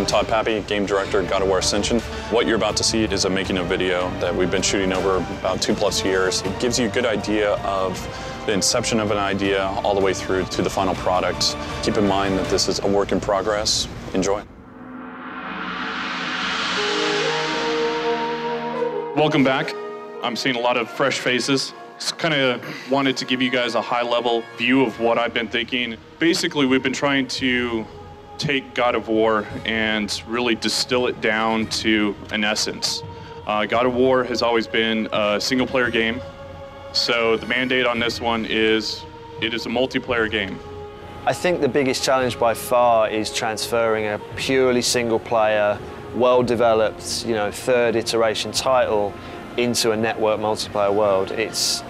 I'm Todd Pappy, game director at God of War Ascension. What you're about to see is a making of video that we've been shooting over about 2+ years. It gives you a good idea of the inception of an idea all the way through to the final product. Keep in mind that this is a work in progress. Enjoy. Welcome back. I'm seeing a lot of fresh faces. Just kind of wanted to give you guys a high-level view of what I've been thinking. Basically, we've been trying to take God of War and really distill it down to an essence. God of War has always been a single-player game, so the mandate on this one is it is a multiplayer game. I think the biggest challenge by far is transferring a purely single-player, well-developed, third iteration title into a network multiplayer world. It's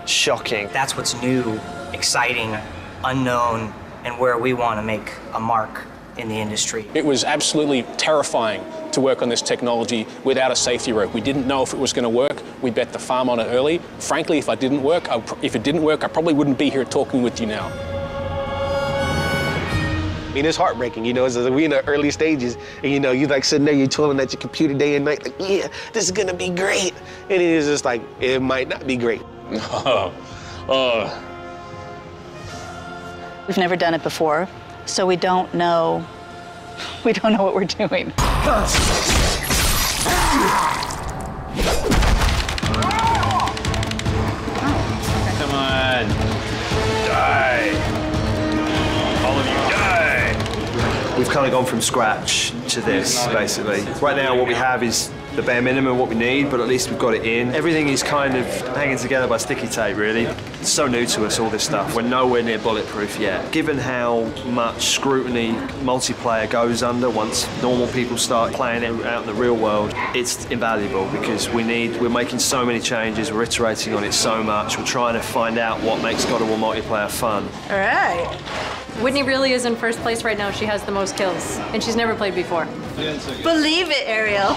shocking. That's what's new, exciting, unknown, and where we want to make a mark in the industry. It was absolutely terrifying to work on this technology without a safety rope. We didn't know if it was going to work. We bet the farm on it early. Frankly, if it didn't work, I probably wouldn't be here talking with you now. I mean, it's heartbreaking, we in the early stages, and you're like sitting there, you're toiling at your computer day and night, like, yeah, this is gonna be great. And it is just like, it might not be great. We've never done it before, so we don't know what we're doing. Come on, die. All of you die. We've kind of gone from scratch to this, basically. Right now, what we have is the bare minimum, what we need, but at least we've got it in. Everything is kind of hanging together by sticky tape, really. It's so new to us, all this stuff. We're nowhere near bulletproof yet. Given how much scrutiny multiplayer goes under once normal people start playing it out in the real world, it's invaluable because we're making so many changes, we're iterating on it so much, we're trying to find out what makes God of War multiplayer fun. All right. Whitney really is in first place right now. She has the most kills, and she's never played before. Believe it, Ariel.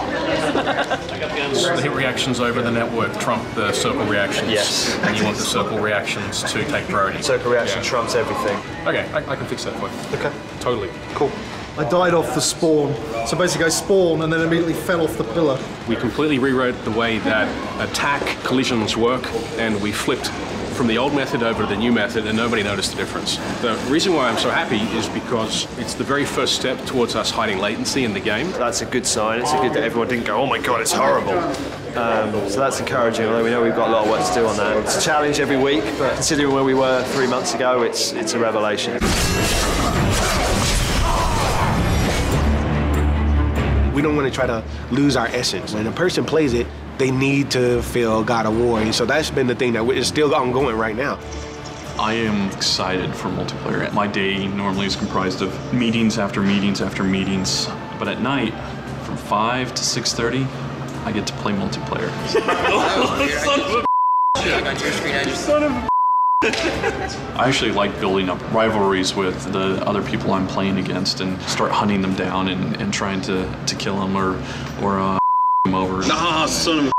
The hit reactions over the network trump the circle reactions. Yes. And you want the circle reactions to take priority. Circle reaction trumps everything. Okay, I can fix that for you. Okay. Totally. Cool. I died off the spawn. So basically I spawned and then immediately fell off the pillar. We completely rewrote the way that attack collisions work, and we flipped from the old method over to the new method, and nobody noticed the difference. The reason why I'm so happy is because it's the very first step towards us hiding latency in the game. That's a good sign. It's good that everyone didn't go, oh my God, it's horrible. So that's encouraging, although we know we've got a lot of work to do on that. It's a challenge every week, but considering where we were 3 months ago, it's a revelation. We don't want to try to lose our essence. When a person plays it, they need to feel God of War. And so that's been the thing that is still ongoing right now. I am excited for multiplayer. My day normally is comprised of meetings after meetings after meetings, but at night, from 5 to 6:30, I get to play multiplayer. I actually like building up rivalries with the other people I'm playing against and start hunting them down and trying to kill them or them over. Nah, son of a.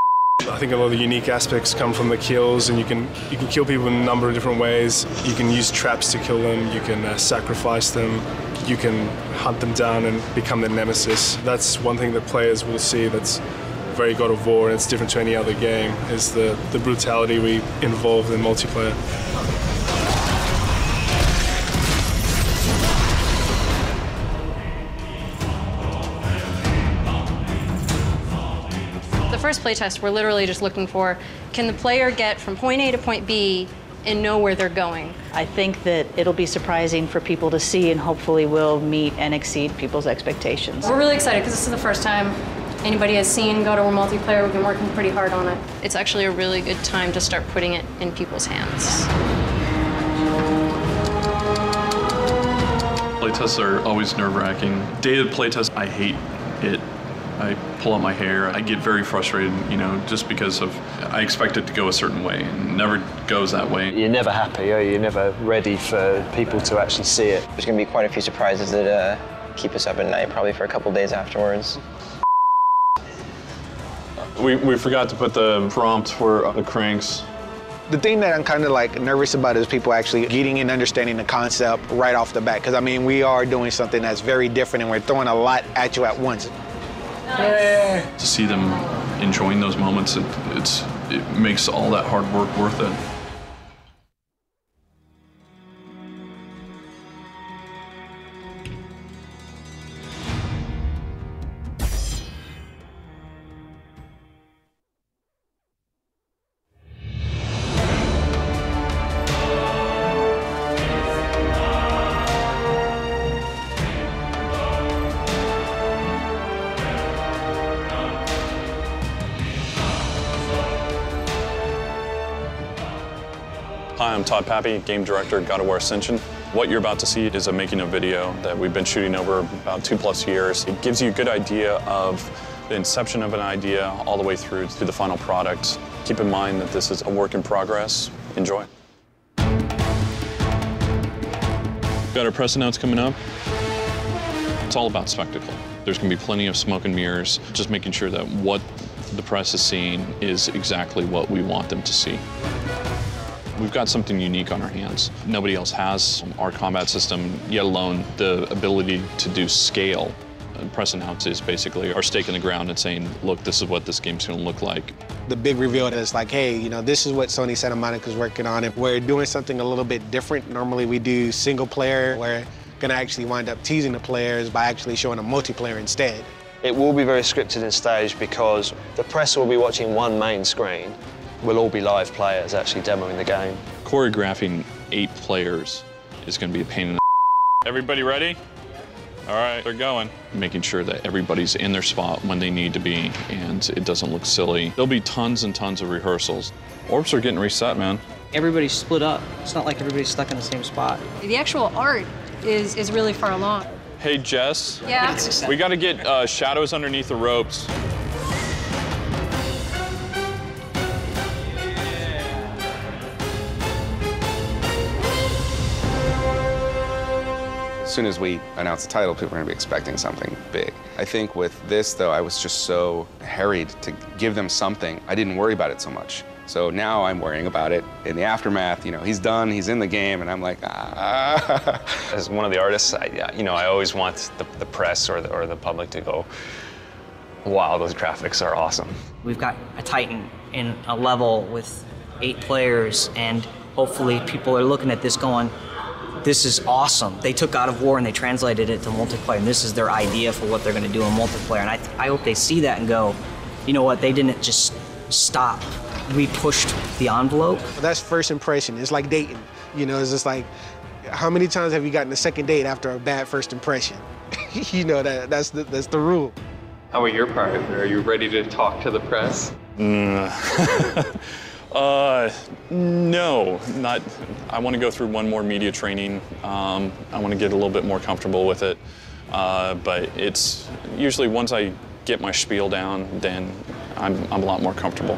I think a lot of the unique aspects come from the kills, and you can kill people in a number of different ways. You can use traps to kill them, you can sacrifice them, you can hunt them down and become their nemesis. That's one thing that players will see that's very God of War, and it's different to any other game, is the brutality we involve in multiplayer. The first playtest, we're literally just looking for, can the player get from point A to point B and know where they're going? I think that it'll be surprising for people to see, and hopefully will meet and exceed people's expectations. We're really excited because this is the first time anybody has seen God of War multiplayer. We've been working pretty hard on it. It's actually a really good time to start putting it in people's hands. Playtests are always nerve-wracking. Day of the playtest, I hate it. I pull out my hair. I get very frustrated, just because I expect it to go a certain way, and it never goes that way. You're never happy, or you're never ready for people to actually see it. There's going to be quite a few surprises that keep us up at night, probably for a couple days afterwards. We forgot to put the prompt for the cranks. The thing that I'm kind of like nervous about is people actually getting and understanding the concept right off the bat. Because I mean, we are doing something that's very different and we're throwing a lot at you at once. To see them enjoying those moments, it makes all that hard work worth it. Hi, I'm Todd Pappy, Game Director at God of War Ascension. What you're about to see is a making of video that we've been shooting over about 2+ years. It gives you a good idea of the inception of an idea all the way through to the final product. Keep in mind that this is a work in progress. Enjoy. Got our press announce coming up. It's all about spectacle. There's going to be plenty of smoke and mirrors, just making sure that what the press is seeing is exactly what we want them to see. We've got something unique on our hands. Nobody else has our combat system, yet alone the ability to do scale. Press announce is basically our stake in the ground and saying, look, this is what this game's gonna look like. The big reveal is like, hey, you know, this is what Sony Santa Monica's working on. And we're doing something a little bit different. Normally we do single player. We're gonna actually wind up teasing the players by actually showing a multiplayer instead. It will be very scripted and staged because the press will be watching one main screen. We'll all be live players actually demoing the game. Choreographing 8 players is going to be a pain in the Everybody ready? All right, they're going. Making sure that everybody's in their spot when they need to be and it doesn't look silly. There'll be tons and tons of rehearsals. Orbs are getting reset, man. Everybody's split up. It's not like everybody's stuck in the same spot. The actual art is really far along. Hey, Jess. Yeah? We got to get shadows underneath the ropes. As soon as we announce the title, people are going to be expecting something big. I think with this, though, I was just so harried to give them something. I didn't worry about it so much. So now I'm worrying about it in the aftermath. You know, he's done, he's in the game, and I'm like, ah. As one of the artists, I always want the press or the public to go, wow, those graphics are awesome. We've got a Titan in a level with 8 players, and hopefully people are looking at this going, this is awesome. They took God of War and they translated it to multiplayer, and this is their idea for what they're going to do in multiplayer. And I hope they see that and go, you know what, they didn't just stop. We pushed the envelope. That's first impression. It's like dating. You know, it's just like, how many times have you gotten a second date after a bad first impression? You know, that's the rule. How about your part? Are you ready to talk to the press? No, not. I want to go through one more media training. I want to get a little bit more comfortable with it. But it's usually once I get my spiel down, then I'm a lot more comfortable.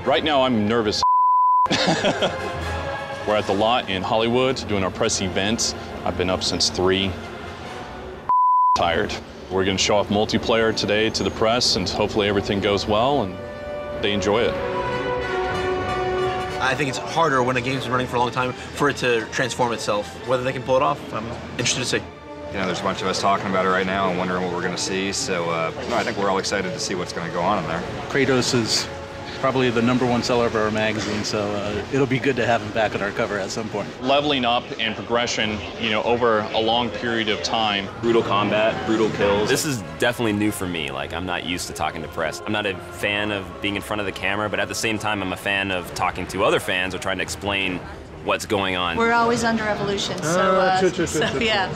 Right now, I'm nervous. We're at the lot in Hollywood doing our press events. I've been up since 3. Tired. We're going to show off multiplayer today to the press, and hopefully everything goes well and they enjoy it. I think it's harder when a game's been running for a long time for it to transform itself. Whether they can pull it off, I'm interested to see. You know, there's a bunch of us talking about it right now and wondering what we're going to see. So, no, I think we're all excited to see what's going to go on in there. Kratos is probably the #1 seller of our magazine, so it'll be good to have him back on our cover at some point. Leveling up and progression, you know, over a long period of time. Brutal combat, brutal kills. This is definitely new for me. Like, I'm not used to talking to press. I'm not a fan of being in front of the camera, but at the same time, I'm a fan of talking to other fans or trying to explain what's going on. We're always under evolution, so, yeah.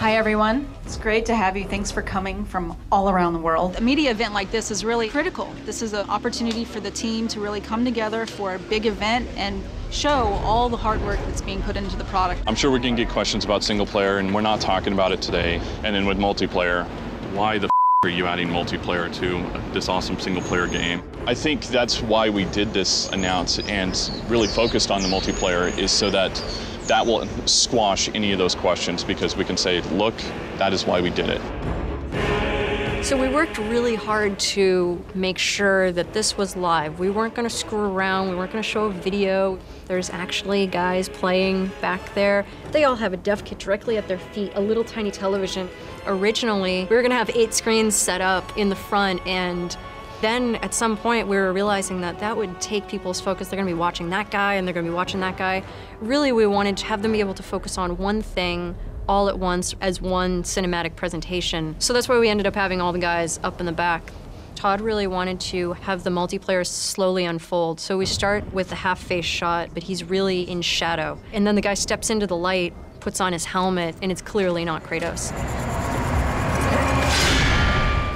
Hi, everyone. It's great to have you. Thanks for coming from all around the world. A media event like this is really critical. This is an opportunity for the team to really come together for a big event and show all the hard work that's being put into the product. I'm sure we can get questions about single player, and we're not talking about it today. And then with multiplayer, why the are you adding multiplayer to this awesome single player game? I think that's why we did this announce and really focused on the multiplayer, is so that that will squash any of those questions, because we can say, look, that is why we did it. So we worked really hard to make sure that this was live. We weren't going to screw around. We weren't going to show a video. There's actually guys playing back there. They all have a dev kit directly at their feet, a little tiny television. Originally, we were going to have 8 screens set up in the front, and then at some point we were realizing that that would take people's focus. They're going to be watching that guy and they're going to be watching that guy. Really, we wanted to have them be able to focus on one thing all at once as one cinematic presentation. So that's why we ended up having all the guys up in the back. Todd really wanted to have the multiplayer slowly unfold. So we start with the half-face shot, but he's really in shadow. And then the guy steps into the light, puts on his helmet, and it's clearly not Kratos.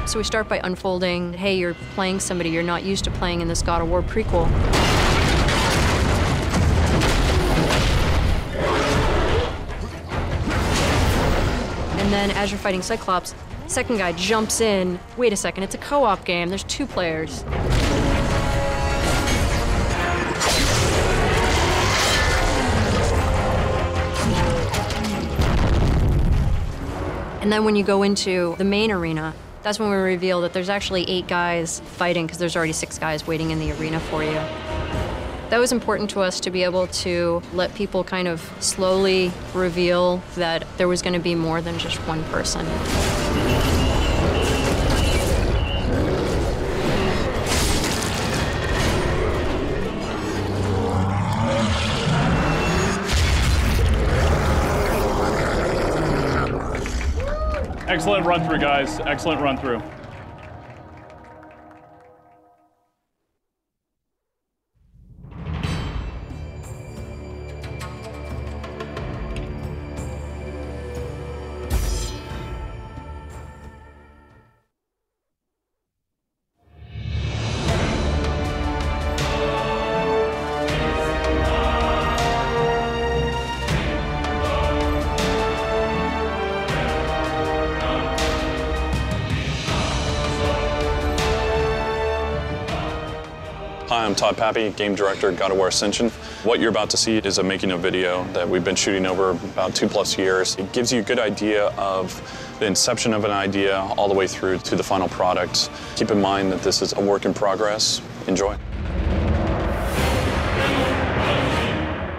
So we start by unfolding, hey, you're playing somebody you're not used to playing in this God of War prequel. And then as you're fighting Cyclops, second guy jumps in. Wait a second, it's a co-op game. There's 2 players. And then when you go into the main arena, that's when we reveal that there's actually 8 guys fighting, because there's already 6 guys waiting in the arena for you. That was important to us, to be able to let people kind of slowly reveal that there was going to be more than just one person. Excellent run through, guys. Excellent run through. Hi, I'm Todd Pappy, Game Director, God of War Ascension. What you're about to see is a making of video that we've been shooting over about 2+ years. It gives you a good idea of the inception of an idea all the way through to the final product. Keep in mind that this is a work in progress. Enjoy.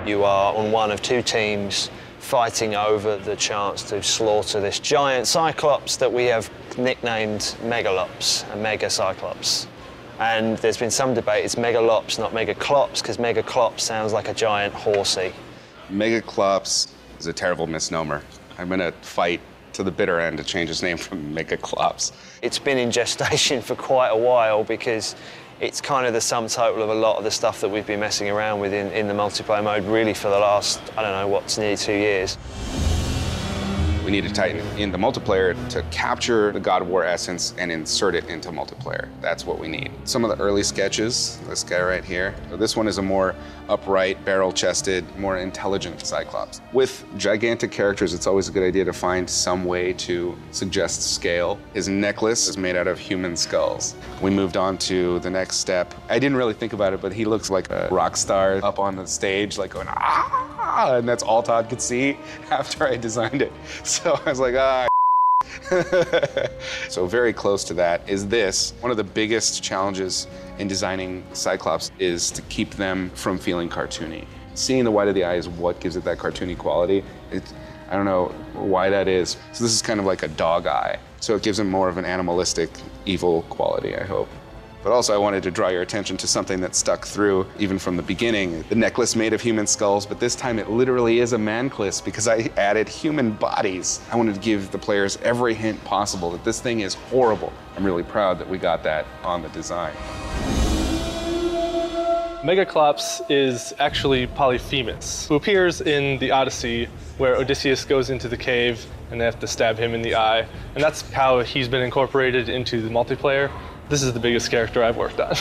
You are on one of 2 teams fighting over the chance to slaughter this giant Cyclops that we have nicknamed Megalops, a Mega Cyclops. And there's been some debate, it's Megalops, not Megaclops, because Megaclops sounds like a giant horsey. Megaclops is a terrible misnomer. I'm gonna fight to the bitter end to change his name from Megaclops. It's been in gestation for quite a while, because it's kind of the sum total of a lot of the stuff that we've been messing around with in the multiplayer mode really for the last, I don't know, what's nearly 2 years. We need to tighten in the multiplayer to capture the God of War essence and insert it into multiplayer. That's what we need. Some of the early sketches, this guy right here. So this one is a more upright, barrel-chested, more intelligent Cyclops. With gigantic characters, it's always a good idea to find some way to suggest scale. His necklace is made out of human skulls. We moved on to the next step. I didn't really think about it, but he looks like a rock star up on the stage, like going, ah, and that's all Todd could see after I designed it. So I was like, ah. So very close to that is this. One of the biggest challenges in designing Cyclops is to keep them from feeling cartoony. Seeing the white of the eye is what gives it that cartoony quality. I don't know why that is. So this is kind of like a dog eye. So it gives him more of an animalistic, evil quality, I hope. But also I wanted to draw your attention to something that stuck through even from the beginning. The necklace made of human skulls, but this time it literally is a manclass because I added human bodies. I wanted to give the players every hint possible that this thing is horrible. I'm really proud that we got that on the design. Megaclops is actually Polyphemus, who appears in the Odyssey where Odysseus goes into the cave and they have to stab him in the eye. And that's how he's been incorporated into the multiplayer. This is the biggest character I've worked on,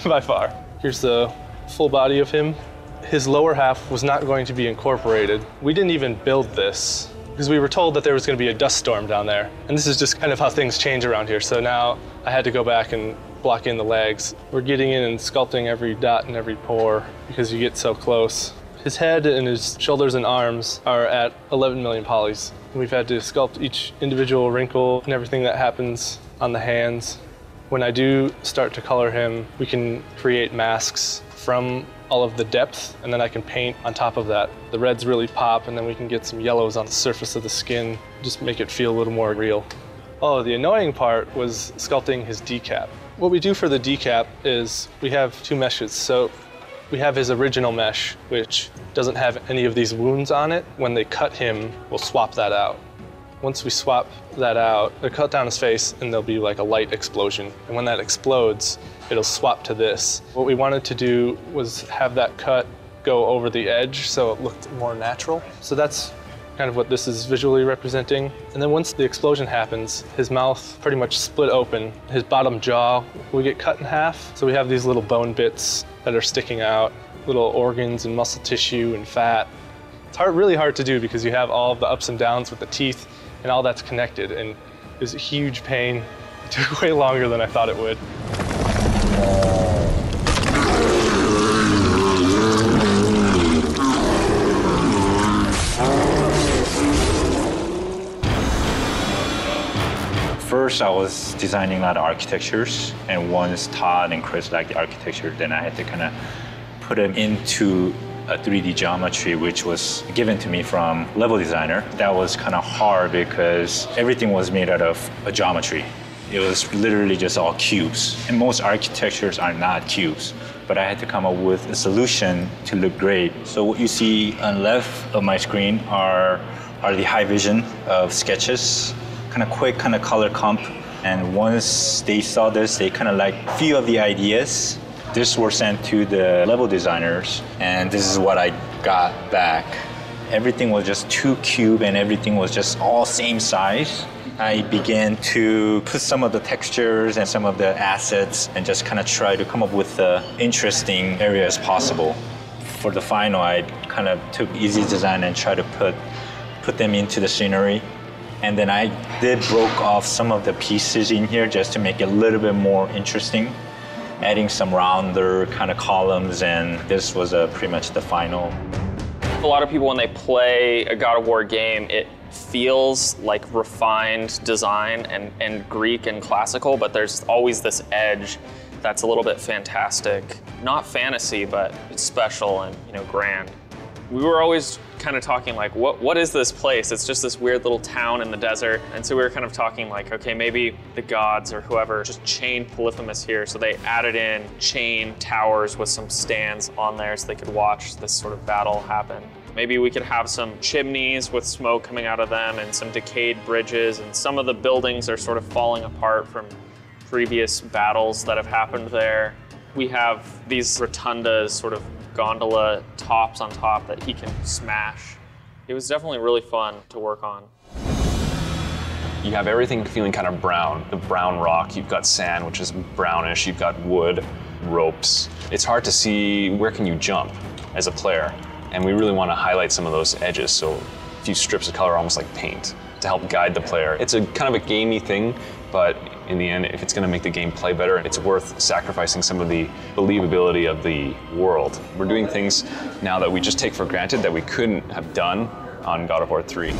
by far. Here's the full body of him. His lower half was not going to be incorporated. We didn't even build this because we were told that there was going to be a dust storm down there. And this is just kind of how things change around here. So now I had to go back and block in the legs. We're getting in and sculpting every dot and every pore because you get so close. His head and his shoulders and arms are at 11 million polys. We've had to sculpt each individual wrinkle and everything that happens on the hands. When I do start to color him, we can create masks from all of the depth, and then I can paint on top of that. The reds really pop, and then we can get some yellows on the surface of the skin, just make it feel a little more real. Oh, the annoying part was sculpting his decap. What we do for the decap is we have two meshes. So we have his original mesh, which doesn't have any of these wounds on it. When they cut him, we'll swap that out. Once we swap that out, they'll cut down his face and there'll be like a light explosion. And when that explodes, it'll swap to this. What we wanted to do was have that cut go over the edge so it looked more natural. So that's kind of what this is visually representing. And then once the explosion happens, his mouth pretty much split open. His bottom jaw will get cut in half. So we have these little bone bits that are sticking out, little organs and muscle tissue and fat. It's really hard to do because you have all of the ups and downs with the teeth and all that's connected, and it was a huge pain. It took way longer than I thought it would. First, I was designing a lot of architectures, and once Todd and Chris liked the architecture, then I had to kind of put them into a 3D geometry, which was given to me from level designer. That was kind of hard because everything was made out of a geometry. It was literally just all cubes, and most architectures are not cubes. But I had to come up with a solution to look great. So what you see on the left of my screen are the high vision of sketches. Kind of quick, kind of color comp. And once they saw this, they kind of liked a few of the ideas. This were sent to the level designers, and this is what I got back. Everything was just too cube, and everything was just all same size. I began to put some of the textures and some of the assets and just kind of try to come up with interesting areas possible. For the final, I kind of took easy design and tried to put them into the scenery. And then I did broke off some of the pieces in here just to make it a little bit more interesting, adding some rounder kind of columns, and this was pretty much the final. A lot of people, when they play a God of War game, it feels like refined design and Greek and classical, but there's always this edge that's a little bit fantastic. Not fantasy, but it's special and, you know, grand. We were always kind of talking like, what is this place? It's just this weird little town in the desert. And so we were kind of talking like, okay, maybe the gods or whoever just chained Polyphemus here. So they added in chain towers with some stands on there so they could watch this sort of battle happen. Maybe we could have some chimneys with smoke coming out of them and some decayed bridges, and some of the buildings are sort of falling apart from previous battles that have happened there. We have these rotundas, sort of gondola tops on top that he can smash. It was definitely really fun to work on. You have everything feeling kind of brown. The brown rock, you've got sand, which is brownish, you've got wood, ropes. It's hard to see where can you jump as a player. And we really want to highlight some of those edges, so a few strips of color almost like paint to help guide the player. It's a kind of a gamey thing, but in the end, if it's going to make the game play better, it's worth sacrificing some of the believability of the world. We're doing things now that we just take for granted that we couldn't have done on God of War 3.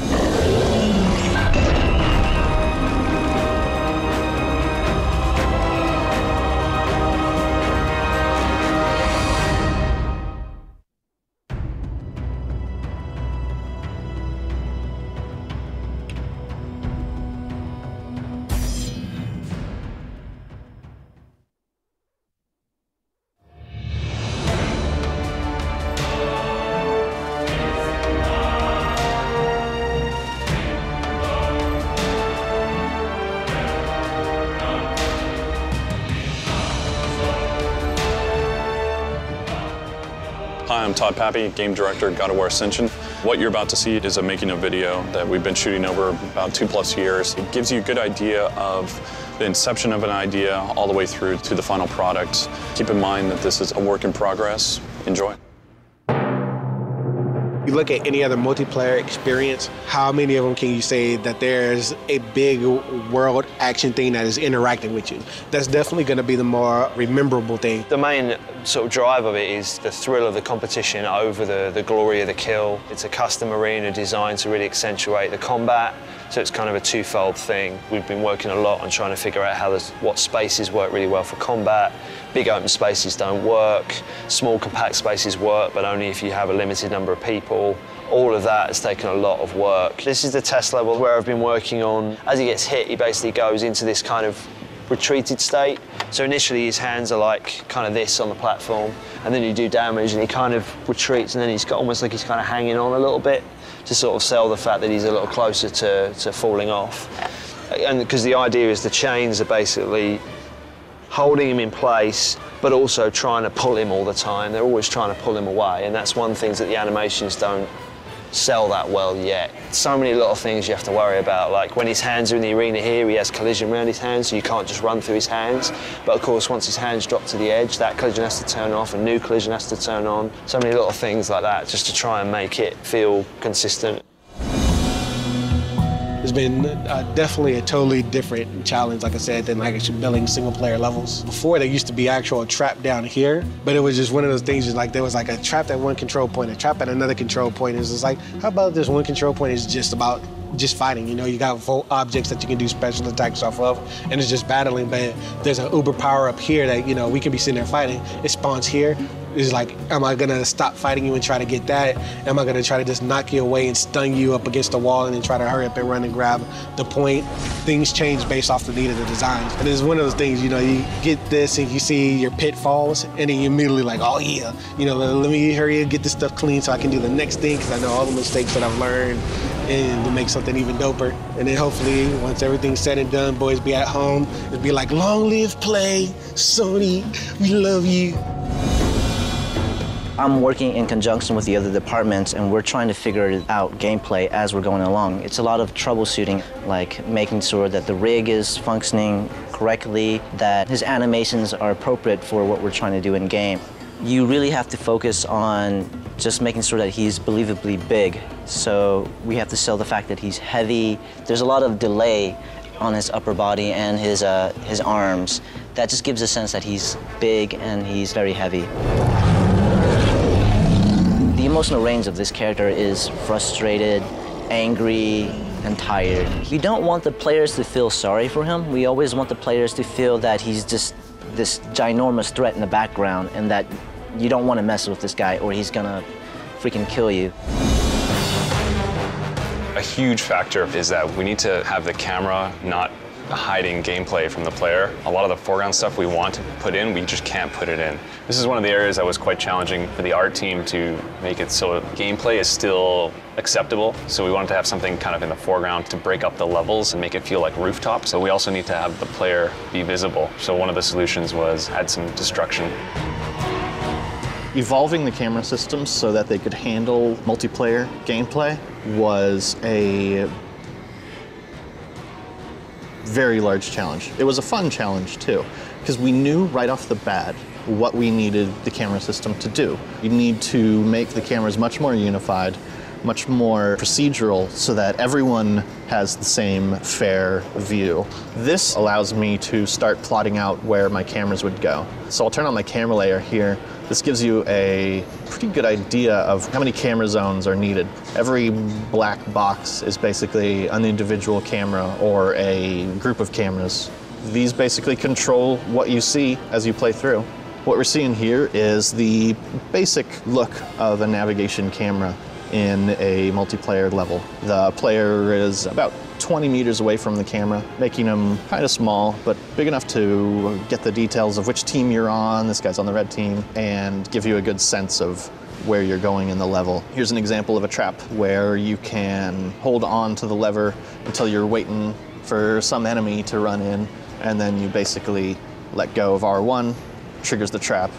Hi, I'm Todd Pappy, Game Director at God of War Ascension. What you're about to see is a making of video that we've been shooting over about 2+ years. It gives you a good idea of the inception of an idea all the way through to the final product. Keep in mind that this is a work in progress. Enjoy. You look at any other multiplayer experience, how many of them can you say that there's a big world action thing that is interacting with you? That's definitely going to be the more rememberable thing. The main sort of drive of it is the thrill of the competition over the glory of the kill. It's a custom arena designed to really accentuate the combat, so it's kind of a twofold thing. We've been working a lot on trying to figure out what spaces work really well for combat. Big open spaces don't work, small compact spaces work, but only if you have a limited number of people. All of that has taken a lot of work. This is the test level where I've been working on. As he gets hit, he basically goes into this kind of retreated state. So initially his hands are like kind of this on the platform, and then you do damage and he kind of retreats, and then he's got almost like he's kind of hanging on a little bit to sort of sell the fact that he's a little closer to falling off. And because the idea is the chains are basically holding him in place, but also trying to pull him all the time. They're always trying to pull him away, and that's one thing that the animations don't sell that well yet. So many little things you have to worry about, like when his hands are in the arena here, he has collision around his hands, so you can't just run through his hands. But of course, once his hands drop to the edge, that collision has to turn off, a new collision has to turn on. So many little things like that, just to try and make it feel consistent. It's been definitely a totally different challenge, like I said, than like actually building single-player levels. Before, there used to be actual trap down here, but it was just one of those things, like there was like a trap at one control point, a trap at another control point. It was just like, how about this one control point is just about just fighting, you know, you got objects that you can do special attacks off of, and it's just battling, but there's an uber power up here that, you know, we can be sitting there fighting. It spawns here. It's like, am I gonna stop fighting you and try to get that? Am I gonna try to just knock you away and stun you up against the wall and then try to hurry up and run and grab the point? Things change based off the need of the designs. And it's one of those things, you know, you get this and you see your pitfalls and then you immediately like, oh yeah, you know, let me hurry and get this stuff clean so I can do the next thing, because I know all the mistakes that I've learned, and to make something even doper. And then hopefully, once everything's said and done, boys be at home, it'll be like, long live play, Sony, we love you. I'm working in conjunction with the other departments, and we're trying to figure out gameplay as we're going along. It's a lot of troubleshooting, like making sure that the rig is functioning correctly, that his animations are appropriate for what we're trying to do in game. You really have to focus on just making sure that he's believably big. So we have to sell the fact that he's heavy. There's a lot of delay on his upper body and his arms. That just gives a sense that he's big and he's very heavy. The emotional range of this character is frustrated, angry, and tired. We don't want the players to feel sorry for him. We always want the players to feel that he's just this ginormous threat in the background, and that you don't want to mess with this guy or he's gonna freaking kill you. A huge factor is that we need to have the camera not hiding gameplay from the player. A lot of the foreground stuff we want to put in, we just can't put it in. This is one of the areas that was quite challenging for the art team to make it so gameplay is still acceptable. So we wanted to have something kind of in the foreground to break up the levels and make it feel like rooftops. So we also need to have the player be visible. So one of the solutions was add some destruction. Evolving the camera systems so that they could handle multiplayer gameplay was a very large challenge. It was a fun challenge too, because we knew right off the bat what we needed the camera system to do. You need to make the cameras much more unified, much more procedural, so that everyone has the same fair view. This allows me to start plotting out where my cameras would go. So I'll turn on my camera layer here. This gives you a pretty good idea of how many camera zones are needed. Every black box is basically an individual camera or a group of cameras. These basically control what you see as you play through. What we're seeing here is the basic look of a navigation camera in a multiplayer level. The player is about 20 meters away from the camera, making them kind of small, but big enough to get the details of which team you're on, this guy's on the red team, and give you a good sense of where you're going in the level. Here's an example of a trap where you can hold on to the lever until you're waiting for some enemy to run in, and then you basically let go of R1, triggers the trap,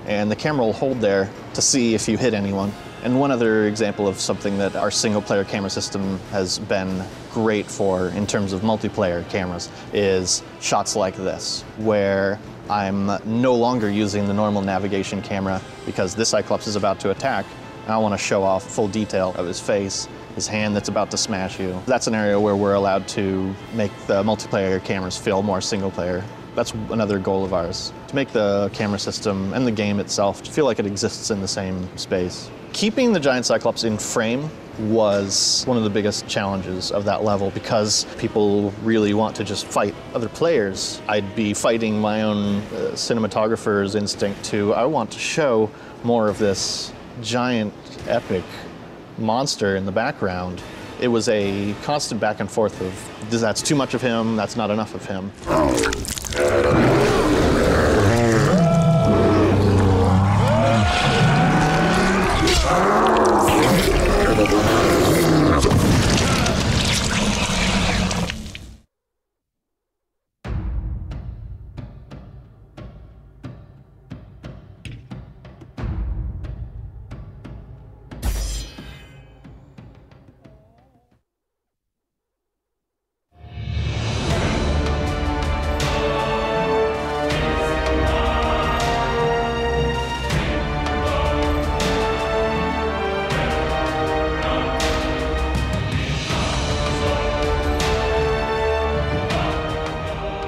and the camera will hold there to see if you hit anyone. And one other example of something that our single-player camera system has been great for in terms of multiplayer cameras is shots like this, where I'm no longer using the normal navigation camera because this Cyclops is about to attack. I want to show off full detail of his face, his hand that's about to smash you. That's an area where we're allowed to make the multiplayer cameras feel more single player. That's another goal of ours, to make the camera system and the game itself feel like it exists in the same space. Keeping the giant Cyclops in frame was one of the biggest challenges of that level because people really want to just fight other players. I'd be fighting my own cinematographer's instinct to, I want to show more of this giant, epic monster in the background. It was a constant back and forth of, that's too much of him, that's not enough of him.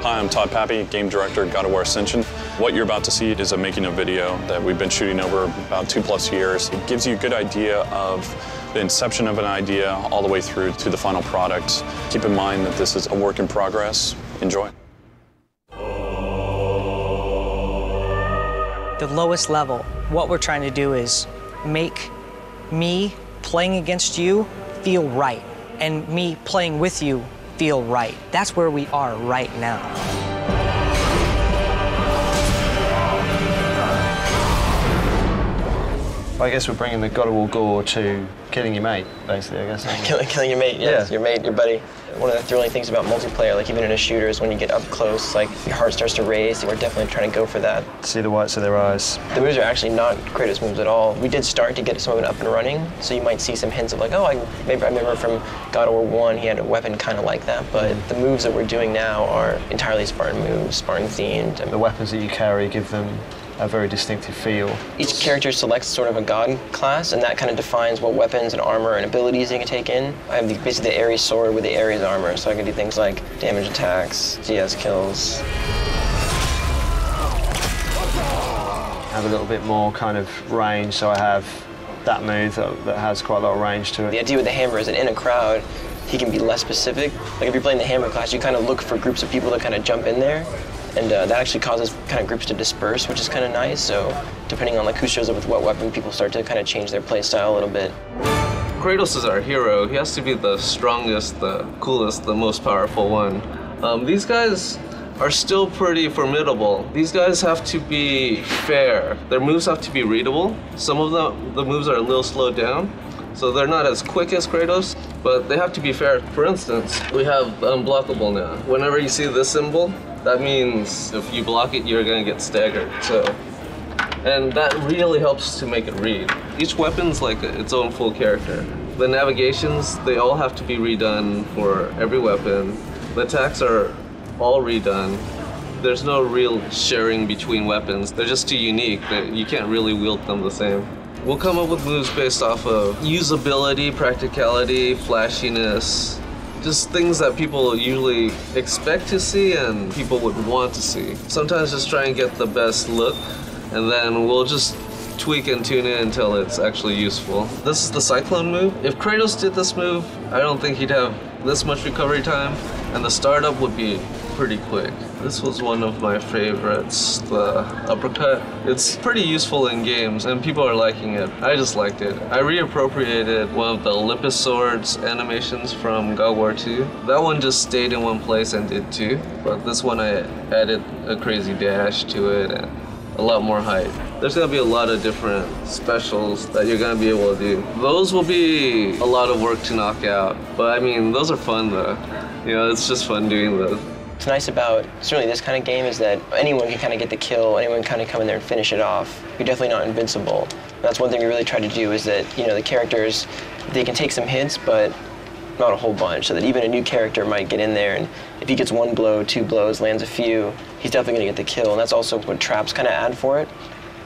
Hi, I'm Todd Pappy, Game Director at God of War Ascension. What you're about to see is a making of video that we've been shooting over about 2+ years. It gives you a good idea of the inception of an idea all the way through to the final product. Keep in mind that this is a work in progress. Enjoy. The lowest level, what we're trying to do is make me playing against you feel right, and me playing with you feel right. That's where we are right now. I guess we're bringing the God of War gore to killing your mate, basically, I guess. Killing your mate, yes, yeah. Your mate, your buddy. One of the thrilling things about multiplayer, like even in a shooter, is when you get up close, like your heart starts to race, and we're definitely trying to go for that. See the whites of their eyes. The moves are actually not Kratos moves at all. We did start to get some of it up and running, so you might see some hints of like, oh, maybe I remember from God of War 1, he had a weapon kind of like that, but the moves that we're doing now are entirely Spartan moves, Spartan themed. The weapons that you carry give them a very distinctive feel. Each character selects sort of a god class, and that kind of defines what weapons and armor and abilities they can take in. I have basically the Ares sword with the Ares armor, so I can do things like damage attacks, GS kills. I have a little bit more kind of range, so I have that move that has quite a lot of range to it. The idea with the hammer is that in a crowd, he can be less specific. Like if you're playing the hammer class, you kind of look for groups of people to kind of jump in there. And that actually causes kind of groups to disperse, which is kind of nice. So depending on like who shows up with what weapon, people start to kind of change their play style a little bit. Kratos is our hero. He has to be the strongest, the coolest, the most powerful one. These guys are still pretty formidable. These guys have to be fair. Their moves have to be readable. Some of the moves are a little slowed down, so they're not as quick as Kratos, but they have to be fair. For instance, we have unblockable now. Whenever you see this symbol, that means if you block it, you're gonna get staggered. And that really helps to make it read. Each weapon's like its own full character. The navigations, they all have to be redone for every weapon. The attacks are all redone. There's no real sharing between weapons. They're just too unique that you can't really wield them the same. We'll come up with moves based off of usability, practicality, flashiness, just things that people usually expect to see and people would want to see. Sometimes just try and get the best look, and then we'll just tweak and tune it until it's actually useful. This is the Cyclone move. If Kratos did this move, I don't think he'd have this much recovery time, and the startup would be pretty quick. This was one of my favorites, the uppercut. It's pretty useful in games, and people are liking it. I just liked it. I reappropriated one of the Olympus Swords animations from God of War 2. That one just stayed in one place and did too, but this one I added a crazy dash to it and a lot more height. There's gonna be a lot of different specials that you're gonna be able to do. Those will be a lot of work to knock out, but I mean, those are fun though. You know, it's just fun doing those. What's nice about certainly this kind of game is that anyone can kind of get the kill, anyone can kind of come in there and finish it off. You're definitely not invincible. That's one thing we really try to do is that, you know, the characters, they can take some hits, but not a whole bunch, so that even a new character might get in there, and if he gets one blow, two blows, lands a few, he's definitely gonna get the kill, and that's also what traps kind of add for it.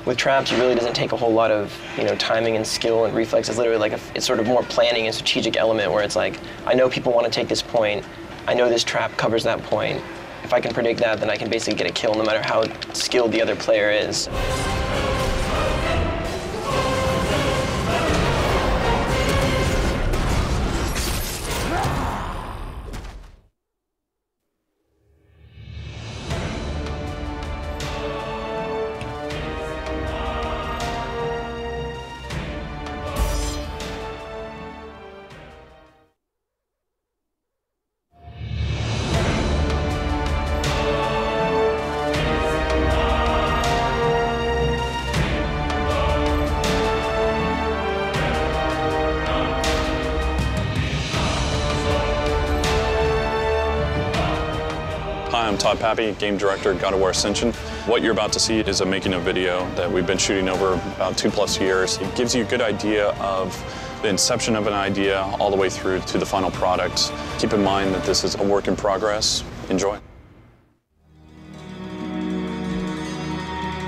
With traps, it really doesn't take a whole lot of timing and skill and reflex. It's literally like it's sort of more planning and strategic element where it's like, I know people want to take this point. I know this trap covers that point. If I can predict that, then I can basically get a kill no matter how skilled the other player is. Hi, I'm Todd Pappy, Game Director, God of War Ascension. What you're about to see is a making of video that we've been shooting over about 2+ years. It gives you a good idea of the inception of an idea all the way through to the final product. Keep in mind that this is a work in progress. Enjoy.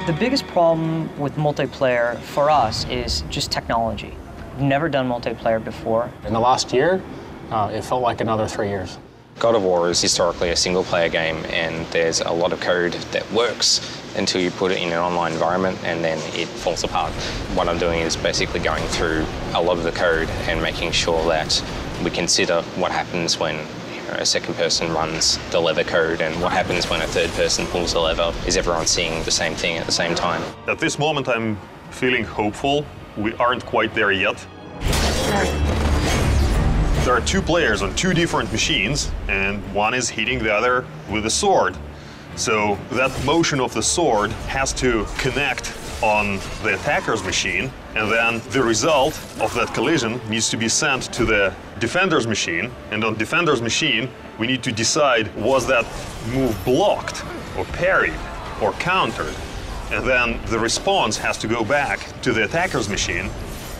The biggest problem with multiplayer for us is just technology. We've never done multiplayer before. In the last year, it felt like another 3 years. God of War is historically a single-player game, and there's a lot of code that works until you put it in an online environment, and then it falls apart. What I'm doing is basically going through a lot of the code and making sure that we consider what happens when a second person runs the lever code and what happens when a third person pulls the lever. Is everyone seeing the same thing at the same time? At this moment, I'm feeling hopeful. We aren't quite there yet. There are two players on two different machines, and one is hitting the other with a sword. So that motion of the sword has to connect on the attacker's machine, and then the result of that collision needs to be sent to the defender's machine. And on defender's machine, we need to decide, was that move blocked or parried or countered? And then the response has to go back to the attacker's machine.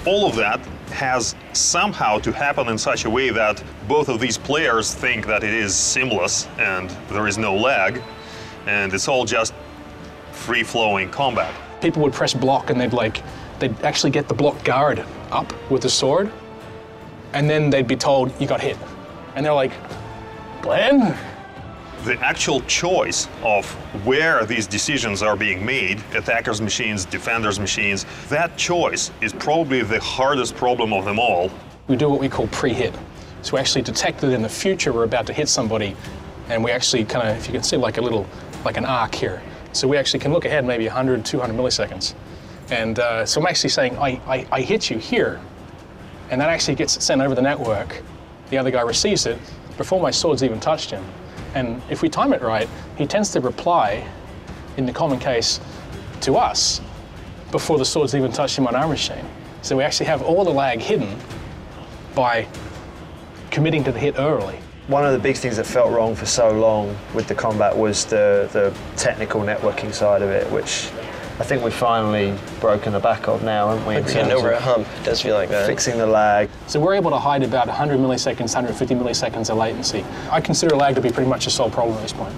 All of that has somehow to happen in such a way that both of these players think that it is seamless and there is no lag, and it's all just free-flowing combat. People would press block and they'd actually get the block guard up with the sword, and then they'd be told, you got hit. And they're like, Glenn? The actual choice of where these decisions are being made, attackers' machines, defenders' machines, that choice is probably the hardest problem of them all. We do what we call pre-hit. So we actually detect that in the future we're about to hit somebody, and we actually kind of, if you can see like an arc here. So we actually can look ahead maybe 100, 200 milliseconds. And so I'm actually saying, I hit you here, and that actually gets sent over the network. The other guy receives it before my sword's even touched him. And if we time it right, he tends to reply, in the common case, to us before the sword's even touched him on our machine. So we actually have all the lag hidden by committing to the hit early. One of the big things that felt wrong for so long with the combat was the technical networking side of it, which I think we've finally broken the back of now, haven't we? We're getting over a hump. It does feel like that. Fixing the lag. So we're able to hide about 100 milliseconds, 150 milliseconds of latency. I consider lag to be pretty much a solved problem at this point.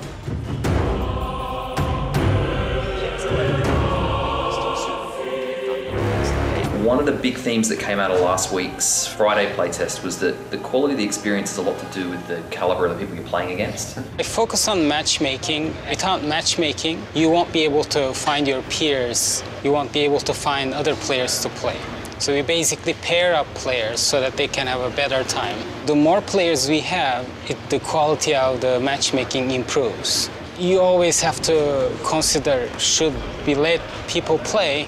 One of the big themes that came out of last week's Friday playtest was that the quality of the experience has a lot to do with the caliber of the people you're playing against. I focus on matchmaking. Without matchmaking, you won't be able to find your peers. You won't be able to find other players to play. So we basically pair up players so that they can have a better time. The more players we have, the quality of the matchmaking improves. You always have to consider, should we let people play,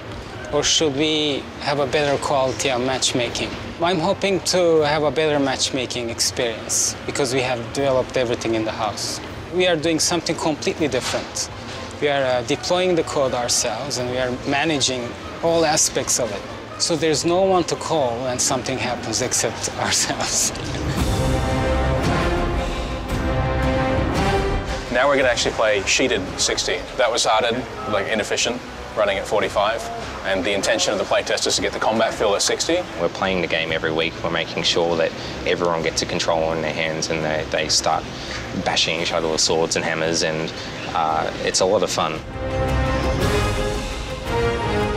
or should we have a better quality of matchmaking? I'm hoping to have a better matchmaking experience because we have developed everything in the house. We are doing something completely different. We are deploying the code ourselves, and we are managing all aspects of it. So there's no one to call when something happens except ourselves. Now we're going to actually play sheeted 60. That was started like inefficient, running at 45. And the intention of the playtest is to get the combat feel at 60. We're playing the game every week. We're making sure that everyone gets a control in their hands and they start bashing each other with swords and hammers, and it's a lot of fun.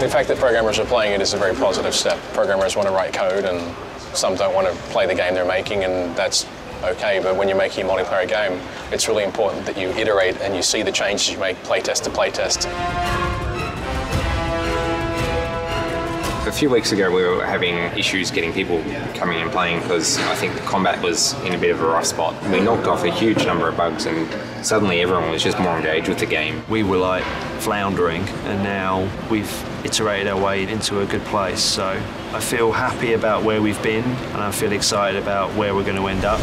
The The fact that programmers are playing it is a very positive step. Programmers want to write code, and some don't want to play the game they're making, and that's okay. But when you're making a multiplayer game, it's really important that you iterate and you see the changes you make playtest to playtest. A few weeks ago we were having issues getting people coming and playing because I think the combat was in a bit of a rough spot. We knocked off a huge number of bugs and suddenly everyone was just more engaged with the game. We were like floundering and now we've iterated our way into a good place. So I feel happy about where we've been and I feel excited about where we're going to end up.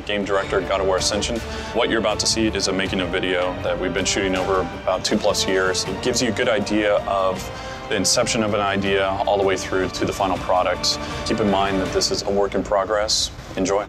Game director at God of War Ascension. What you're about to see is a making of video that we've been shooting over about 2+ years. It gives you a good idea of the inception of an idea all the way through to the final product. Keep in mind that this is a work in progress. Enjoy.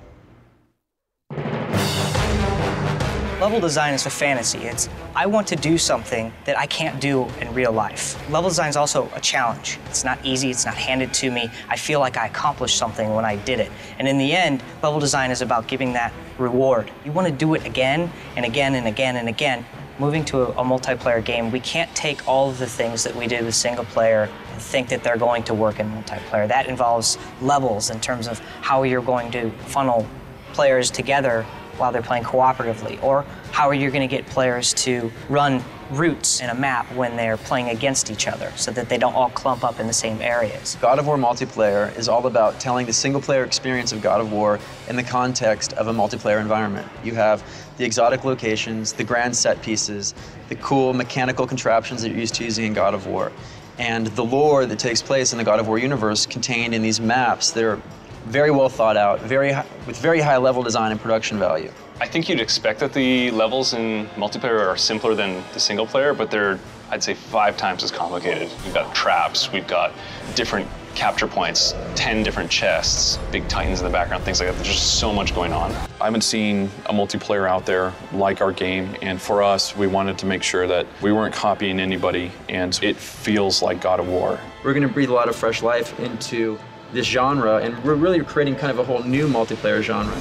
Level design is a fantasy. It's, I want to do something that I can't do in real life. Level design is also a challenge. It's not easy, it's not handed to me. I feel like I accomplished something when I did it. And in the end, level design is about giving that reward. You want to do it again and again and again and again. Moving to a multiplayer game, we can't take all of the things that we did with single player and think that they're going to work in multiplayer. That involves levels in terms of how you're going to funnel players together while they're playing cooperatively, or how are you going to get players to run routes in a map when they're playing against each other so that they don't all clump up in the same areas. God of War multiplayer is all about telling the single-player experience of God of War in the context of a multiplayer environment. You have the exotic locations, the grand set pieces, the cool mechanical contraptions that you're used to using in God of War, and the lore that takes place in the God of War universe contained in these maps that are very well thought out, with very high level design and production value. I think you'd expect that the levels in multiplayer are simpler than the single player, but they're, I'd say, 5 times as complicated. We've got traps, we've got different capture points, 10 different chests, big titans in the background, things like that. There's just so much going on. I haven't seen a multiplayer out there like our game, and for us, we wanted to make sure that we weren't copying anybody, and it feels like God of War. We're going to breathe a lot of fresh life into this genre, and we're really creating kind of a whole new multiplayer genre.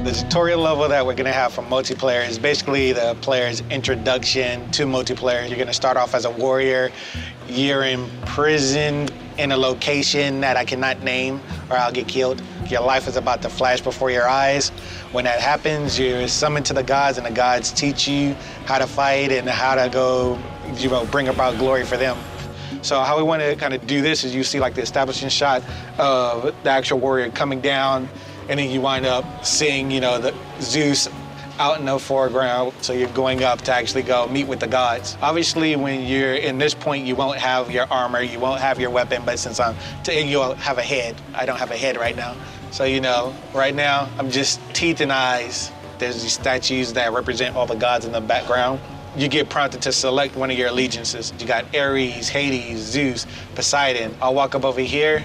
The tutorial level that we're going to have for multiplayer is basically the player's introduction to multiplayer. You're going to start off as a warrior. You're imprisoned in a location that I cannot name or I'll get killed. Your life is about to flash before your eyes. When that happens, you're summoned to the gods, and the gods teach you how to fight and how to go, bring about glory for them. So how we want to kind of do this is you see like the establishing shot of the actual warrior coming down, and then you wind up seeing, the Zeus out in the foreground. So you're going up to actually go meet with the gods. Obviously, when you're in this point, you won't have your armor, you won't have your weapon, but since you'll have a head. I don't have a head right now. So, right now, I'm just teeth and eyes. There's these statues that represent all the gods in the background. You get prompted to select one of your allegiances. You got Ares, Hades, Zeus, Poseidon. I'll walk up over here,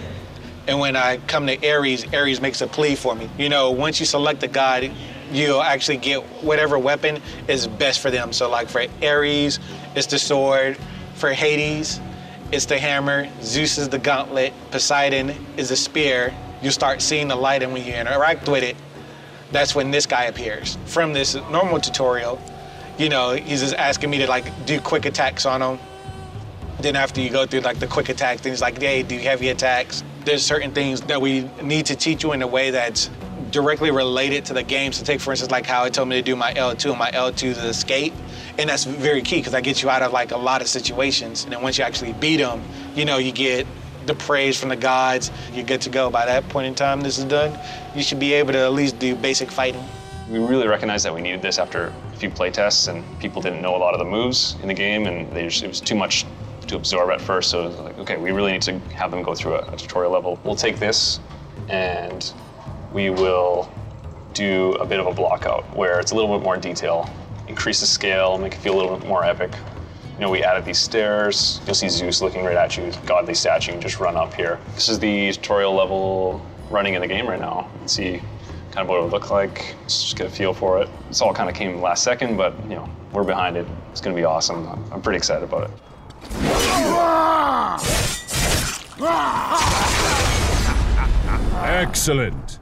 and when I come to Ares, Ares makes a plea for me. Once you select a god, you'll actually get whatever weapon is best for them. So like for Ares, it's the sword. For Hades, it's the hammer. Zeus is the gauntlet. Poseidon is the spear. You start seeing the light, and when you interact with it, that's when this guy appears. From this normal tutorial, he's just asking me to do quick attacks on him. Then after you go through the quick attack things, hey, do heavy attacks. There's certain things that we need to teach you in a way that's directly related to the game. So take, for instance, how it told me to do my L2, and my L2 is escape. And that's very key because that gets you out of a lot of situations. And then once you actually beat them, you get the praise from the gods. You're good to go. By that point in time this is done, you should be able to at least do basic fighting. We really recognized that we needed this after a few play tests, and people didn't know a lot of the moves in the game, and it was too much to absorb at first. So it was like, okay, we really need to have them go through a tutorial level. We'll take this and we will do a bit of a block out where it's a little bit more detail, increase the scale, make it feel a little bit more epic. You know, we added these stairs. You'll see Zeus looking right at you, godly statue, and just run up here. This is the tutorial level running in the game right now. You can see kind of what it would look like, just get a feel for it. This all kind of came last second, but you know, we're behind it. It's gonna be awesome. I'm pretty excited about it. Excellent.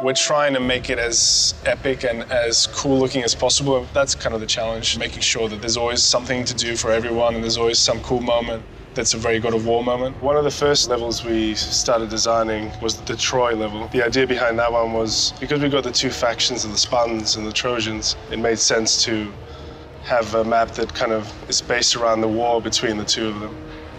We're trying to make it as epic and as cool looking as possible. That's kind of the challenge, making sure that there's always something to do for everyone and there's always some cool moment that's a very God of War moment. One of the first levels we started designing was the Troy level. The idea behind that one was because we got the two factions of the Spartans and the Trojans, it made sense to have a map that kind of is based around the war between the two of them.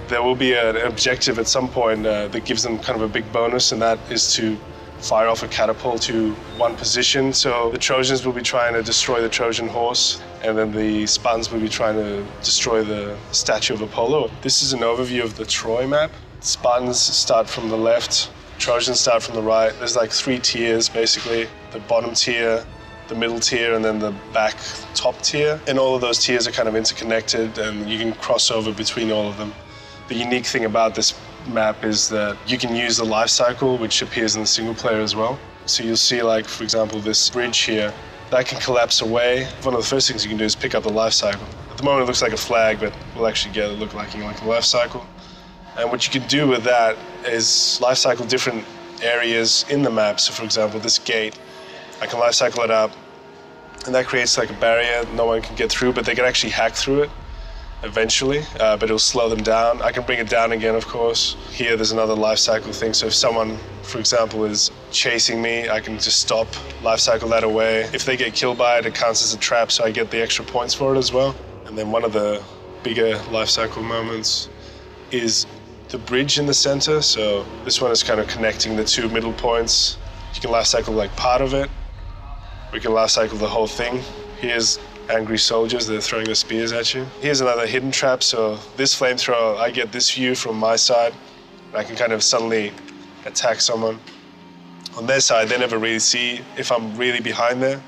There will be an objective at some point that gives them kind of a big bonus, and that is to fire off a catapult to one position. So the Trojans will be trying to destroy the Trojan horse, and then the Spartans will be trying to destroy the statue of Apollo. This is an overview of the Troy map. Spartans start from the left, Trojans start from the right. There's like 3 tiers, basically. The bottom tier, the middle tier, and then the back top tier. And all of those tiers are kind of interconnected, and you can cross over between all of them. The unique thing about this map is that you can use the life cycle, which appears in the single player as well. So you'll see, like, for example, this bridge here, that can collapse away. One of the first things you can do is pick up the life cycle. At the moment it looks like a flag, but we'll actually get it look like a life cycle. And what you can do with that is life cycle different areas in the map. So for example, this gate, I can life cycle it up, and that creates like a barrier no one can get through, but they can actually hack through it eventually, but it'll slow them down. I can bring it down again, of course. Here, there's another life cycle thing. So if someone, for example, is chasing me, I can just stop, life cycle that away. If they get killed by it, it counts as a trap, so I get the extra points for it as well. And then one of the bigger life cycle moments is the bridge in the center. So this one is kind of connecting the 2 middle points. You can life cycle like part of it. We can life cycle the whole thing. Here's angry soldiers, they're throwing their spears at you. Here's another hidden trap, so this flamethrower, I get this view from my side, and I can kind of suddenly attack someone. On their side, they never really see if I'm really behind there.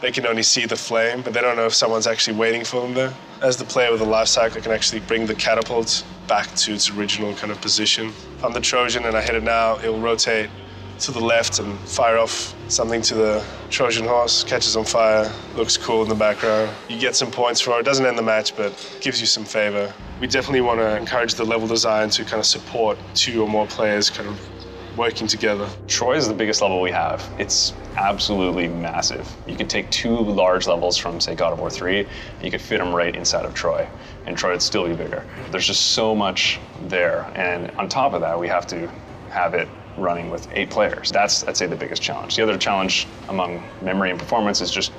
They can only see the flame, but they don't know if someone's actually waiting for them there. As the player with a life cycle, I can actually bring the catapult back to its original kind of position. If I'm the Trojan and I hit it now, it'll rotate to the left and fire off something to the Trojan horse, catches on fire, looks cool in the background. You get some points for it. It doesn't end the match, but gives you some favor. We definitely want to encourage the level design to kind of support 2 or more players kind of working together. Troy is the biggest level we have. It's absolutely massive. You could take 2 large levels from, say, God of War 3, and you could fit them right inside of Troy, and Troy would still be bigger. There's just so much there, and on top of that, we have to have it running with 8 players. That's, I'd say, the biggest challenge. The other challenge among memory and performance is just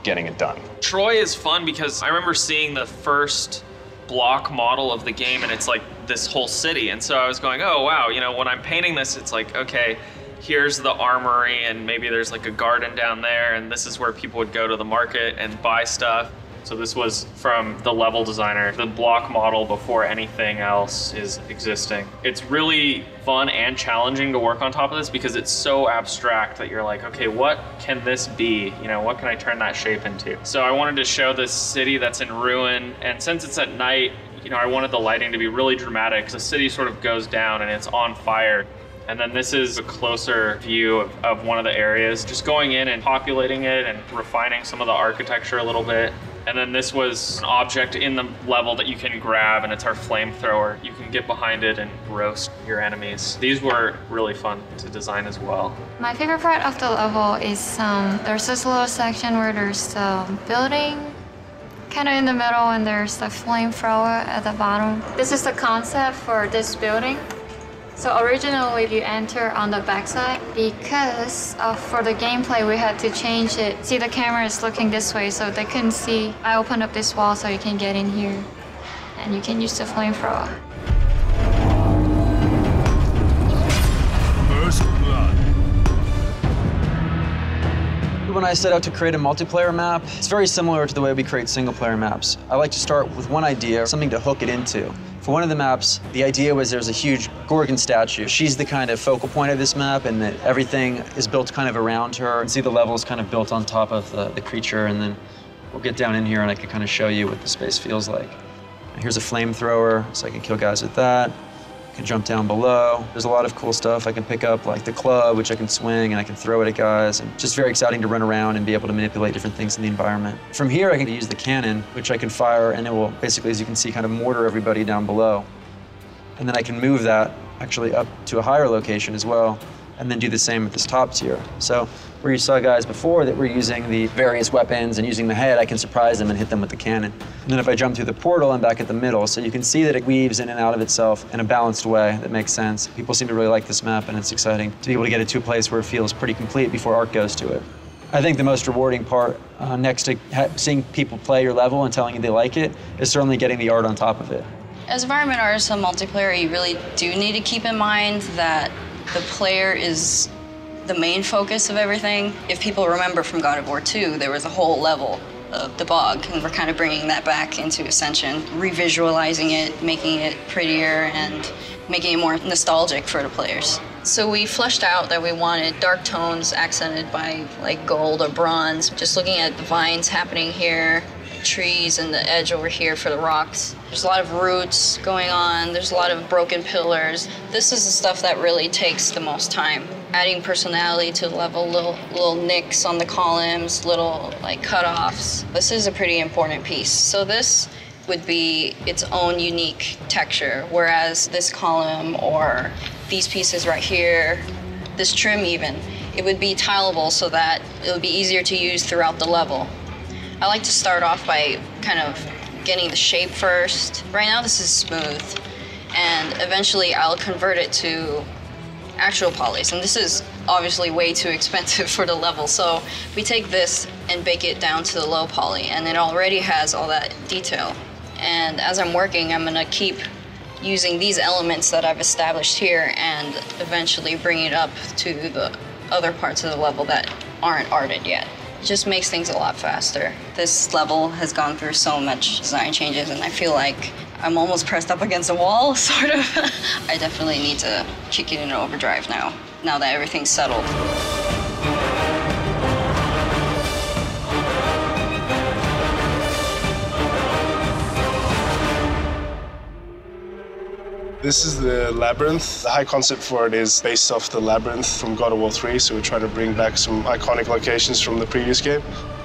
getting it done. Troy is fun because I remember seeing the first block model of the game, and it's like this whole city. And so I was going, oh wow, you know, when I'm painting this, it's like, okay, here's the armory, and maybe there's like a garden down there, and this is where people would go to the market and buy stuff. So this was from the level designer, the block model before anything else is existing. It's really fun and challenging to work on top of this because it's so abstract that you're like, okay, what can this be? You know, what can I turn that shape into? So I wanted to show this city that's in ruin, and since it's at night, you know, I wanted the lighting to be really dramatic. The city sort of goes down and it's on fire. And then this is a closer view of one of the areas, just going in and populating it and refining some of the architecture a little bit. And then this was an object in the level that you can grab, and it's our flamethrower. You can get behind it and roast your enemies. These were really fun to design as well. My favorite part of the level is there's this little section where there's the building kind of in the middle, and there's the flamethrower at the bottom. This is the concept for this building. So originally you enter on the backside. Because for the gameplay we had to change it. See, the camera is looking this way so they couldn't see. I opened up this wall so you can get in here and you can use the flamethrower. First blood. when I set out to create a multiplayer map, it's very similar to the way we create single-player maps. I like to start with one idea, something to hook it into. For one of the maps, the idea was there's a huge Gorgon statue. She's the kind of focal point of this map, and that everything is built kind of around her. And see the levels kind of built on top of the creature, and then we'll get down in here and I can kind of show you what the space feels like. And here's a flamethrower, so I can kill guys with that. I can jump down below. There's a lot of cool stuff. I can pick up like the club, which I can swing, and I can throw it at guys. And just very exciting to run around and be able to manipulate different things in the environment. From here, I can use the cannon, which I can fire, and it will basically, as you can see, kind of mortar everybody down below. And then I can move that actually up to a higher location as well, and then do the same with this top tier. So where you saw guys before that were using the various weapons and using the head, I can surprise them and hit them with the cannon. And then if I jump through the portal, I'm back at the middle. So you can see that it weaves in and out of itself in a balanced way that makes sense. People seem to really like this map, and it's exciting to be able to get it to a place where it feels pretty complete before art goes to it. I think the most rewarding part, next to seeing people play your level and telling you they like it, is certainly getting the art on top of it. As environment artists on multiplayer, you really do need to keep in mind that the player is the main focus of everything. If people remember from God of War 2, there was a whole level of the bog, and we're kind of bringing that back into Ascension, revisualizing it, making it prettier, and making it more nostalgic for the players. So we fleshed out that we wanted dark tones accented by like gold or bronze. Just looking at the vines happening here, trees and the edge over here for the rocks. There's a lot of roots going on. There's a lot of broken pillars. This is the stuff that really takes the most time. Adding personality to the level, little nicks on the columns, little like cutoffs. This is a pretty important piece. So this would be its own unique texture, whereas this column or these pieces right here, this trim even, it would be tileable so that it would be easier to use throughout the level. I like to start off by kind of getting the shape first. Right now this is smooth, and eventually I'll convert it to actual polys, and this is obviously way too expensive for the level, so we take this and bake it down to the low poly, and it already has all that detail. And as I'm working, I'm gonna keep using these elements that I've established here and eventually bring it up to the other parts of the level that aren't arted yet. It just makes things a lot faster. This level has gone through so much design changes, and I feel like I'm almost pressed up against a wall, sort of. I definitely need to kick it into overdrive now that everything's settled. This is the Labyrinth. The high concept for it is based off the Labyrinth from God of War 3, so we're trying to bring back some iconic locations from the previous game.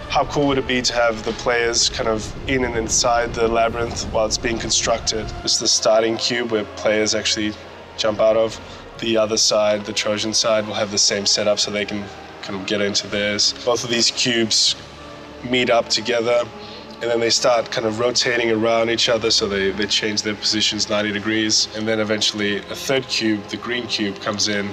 How cool would it be to have the players kind of in and inside the Labyrinth while it's being constructed? It's the starting cube where players actually jump out of. The other side, the Trojan side, will have the same setup so they can kind of get into theirs. Both of these cubes meet up together, and then they start kind of rotating around each other, so they change their positions 90 degrees. And then eventually a third cube, the green cube, comes in.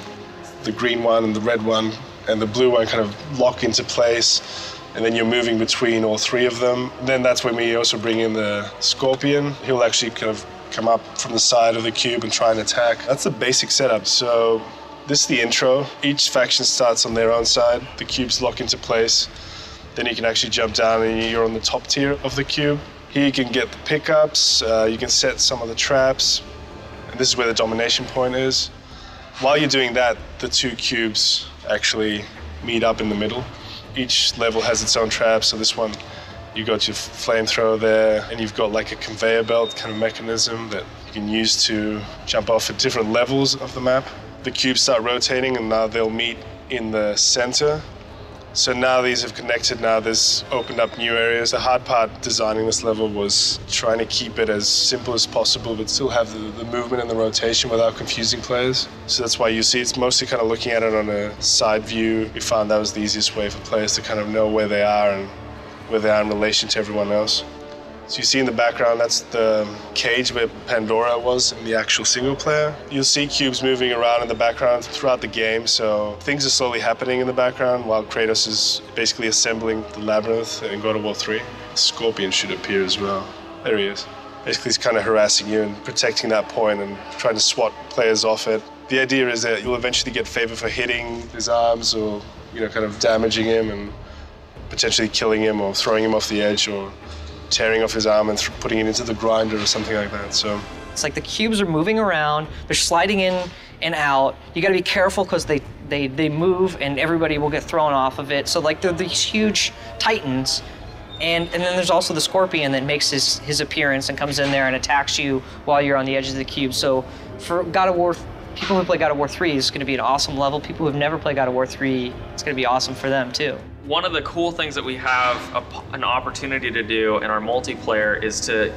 The green one and the red one and the blue one kind of lock into place, and then you're moving between all three of them. And then that's when we also bring in the Scorpion. He'll actually kind of come up from the side of the cube and try and attack. That's the basic setup. So this is the intro. Each faction starts on their own side. The cubes lock into place. Then you can actually jump down and you're on the top tier of the cube. Here you can get the pickups, you can set some of the traps, and this is where the domination point is. While you're doing that, the two cubes actually meet up in the middle. Each level has its own trap, so this one, you got your flamethrower there, and you've got like a conveyor belt kind of mechanism that you can use to jump off at different levels of the map. The cubes start rotating, and now they'll meet in the center. So now these have connected, now there's opened up new areas. The hard part designing this level was trying to keep it as simple as possible, but still have the movement and the rotation without confusing players. So that's why you see it's mostly kind of looking at it on a side view. We found that was the easiest way for players to kind of know where they are and where they are in relation to everyone else. So you see in the background, that's the cage where Pandora was in the actual single player. You'll see cubes moving around in the background throughout the game, so things are slowly happening in the background while Kratos is basically assembling the labyrinth in God of War 3. Scorpion should appear as well. There he is. Basically, he's kind of harassing you and protecting that point and trying to swat players off it. The idea is that you'll eventually get favor for hitting his arms or, kind of damaging him, and potentially killing him or throwing him off the edge or tearing off his arm and putting it into the grinder or something like that. So it's like the cubes are moving around, they're sliding in and out. You gotta be careful because they move and everybody will get thrown off of it. So like they're these huge titans. And then there's also the scorpion that makes his appearance and comes in there and attacks you while you're on the edge of the cube. So for God of War, people who play God of War 3 is gonna be an awesome level. People who've never played God of War 3, it's gonna be awesome for them too. One of the cool things that we have an opportunity to do in our multiplayer is to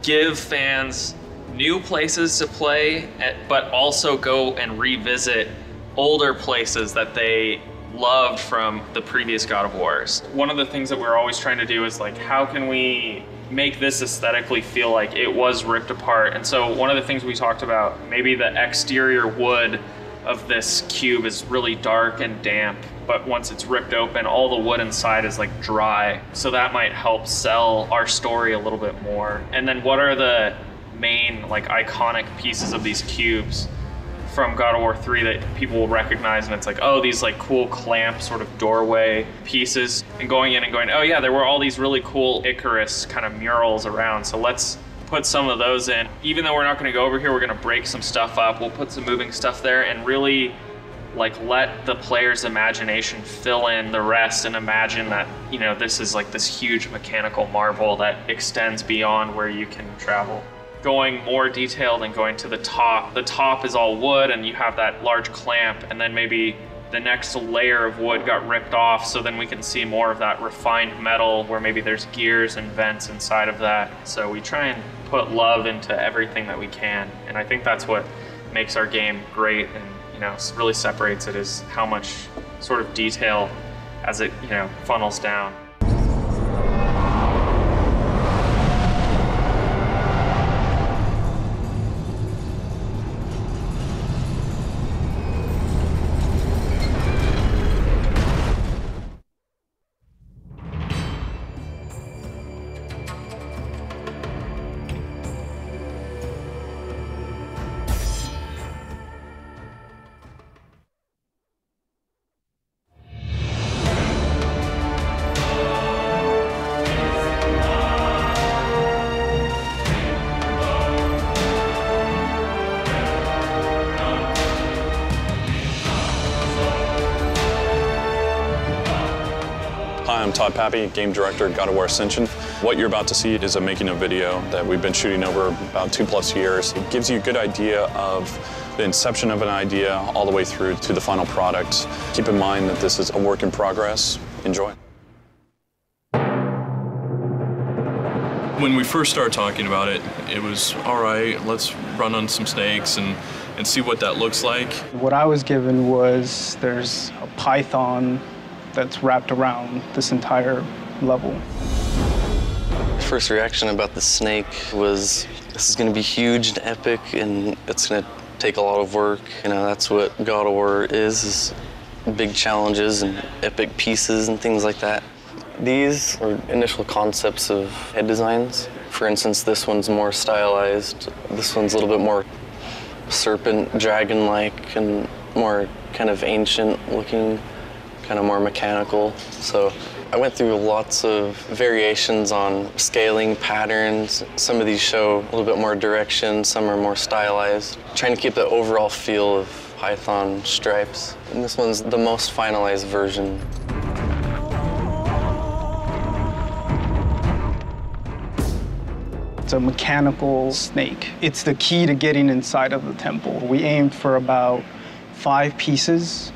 give fans new places to play, but also go and revisit older places that they loved from the previous God of Wars. One of the things that we're always trying to do is like, how can we make this aesthetically feel like it was ripped apart? And so one of the things we talked about, maybe the exterior wood of this cube is really dark and damp, but once it's ripped open, all the wood inside is like dry. So that might help sell our story a little bit more. And then what are the main like iconic pieces of these cubes from God of War 3 that people will recognize, and it's like, oh, these like cool clamp sort of doorway pieces, and going in and going, oh yeah, there were all these really cool Icarus kind of murals around, so let's put some of those in. Even though we're not gonna go over here, we're gonna break some stuff up, we'll put some moving stuff there and really like let the player's imagination fill in the rest and imagine that, you know, this is like this huge mechanical marvel that extends beyond where you can travel. Going more detailed and going to the top. The top is all wood and you have that large clamp, and then maybe the next layer of wood got ripped off, so then we can see more of that refined metal where maybe there's gears and vents inside of that. So we try and put love into everything that we can, and I think that's what makes our game great and, you know, really separates it, is how much sort of detail as it, you know, funnels down. Hi, I'm Todd Pappy, Game Director at God of War Ascension. What you're about to see is a making of video that we've been shooting over about 2+ years. It gives you a good idea of the inception of an idea all the way through to the final product. Keep in mind that this is a work in progress. Enjoy. When we first started talking about it, it was, all right, let's run on some snakes and see what that looks like. What I was given was there's a python that's wrapped around this entire level. First reaction about the snake was, this is going to be huge and epic, and it's going to take a lot of work. You know, that's what God of War is big challenges and epic pieces and things like that. These are initial concepts of head designs. For instance, this one's more stylized. This one's a little bit more serpent, dragon-like, and more kind of ancient looking, kind of more mechanical. So I went through lots of variations on scaling patterns. Some of these show a little bit more direction, some are more stylized. Trying to keep the overall feel of python stripes. And this one's the most finalized version. It's a mechanical snake. It's the key to getting inside of the temple. We aimed for about 5 pieces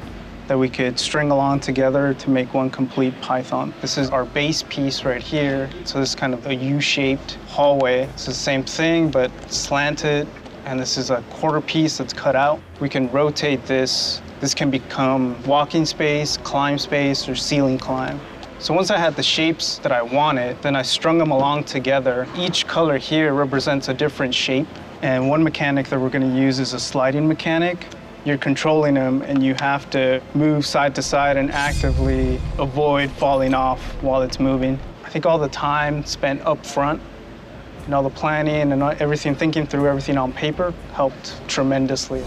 that we could string along together to make one complete python. This is our base piece right here. So this is kind of a U-shaped hallway. It's the same thing, but slanted. And this is a quarter piece that's cut out. We can rotate this. This can become walking space, climb space, or ceiling climb. So once I had the shapes that I wanted, then I strung them along together. Each color here represents a different shape. And one mechanic that we're gonna use is a sliding mechanic. You're controlling them and you have to move side to side and actively avoid falling off while it's moving. I think all the time spent up front and all the planning and everything, thinking through everything on paper helped tremendously.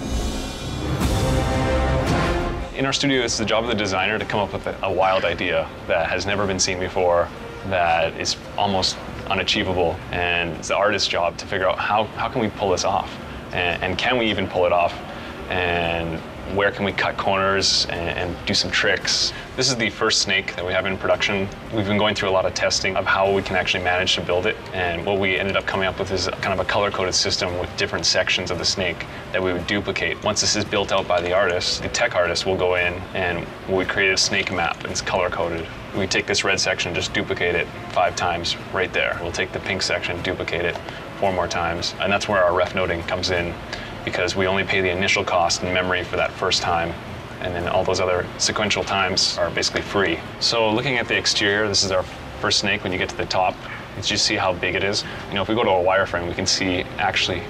In our studio, it's the job of the designer to come up with a wild idea that has never been seen before, that is almost unachievable. And it's the artist's job to figure out how can we pull this off? And can we even pull it off? And where can we cut corners and do some tricks? This is the first snake that we have in production. We've been going through a lot of testing of how we can actually manage to build it. And what we ended up coming up with is kind of a color-coded system with different sections of the snake that we would duplicate. Once this is built out by the artist, the tech artist will go in and we create a snake map and it's color-coded. We take this red section, just duplicate it 5 times right there. We'll take the pink section, duplicate it 4 more times. And that's where our ref noting comes in, because we only pay the initial cost in memory for that first time, and then all those other sequential times are basically free. So looking at the exterior, this is our first snake. When you get to the top, you just see how big it is. You know, if we go to a wireframe, we can see actually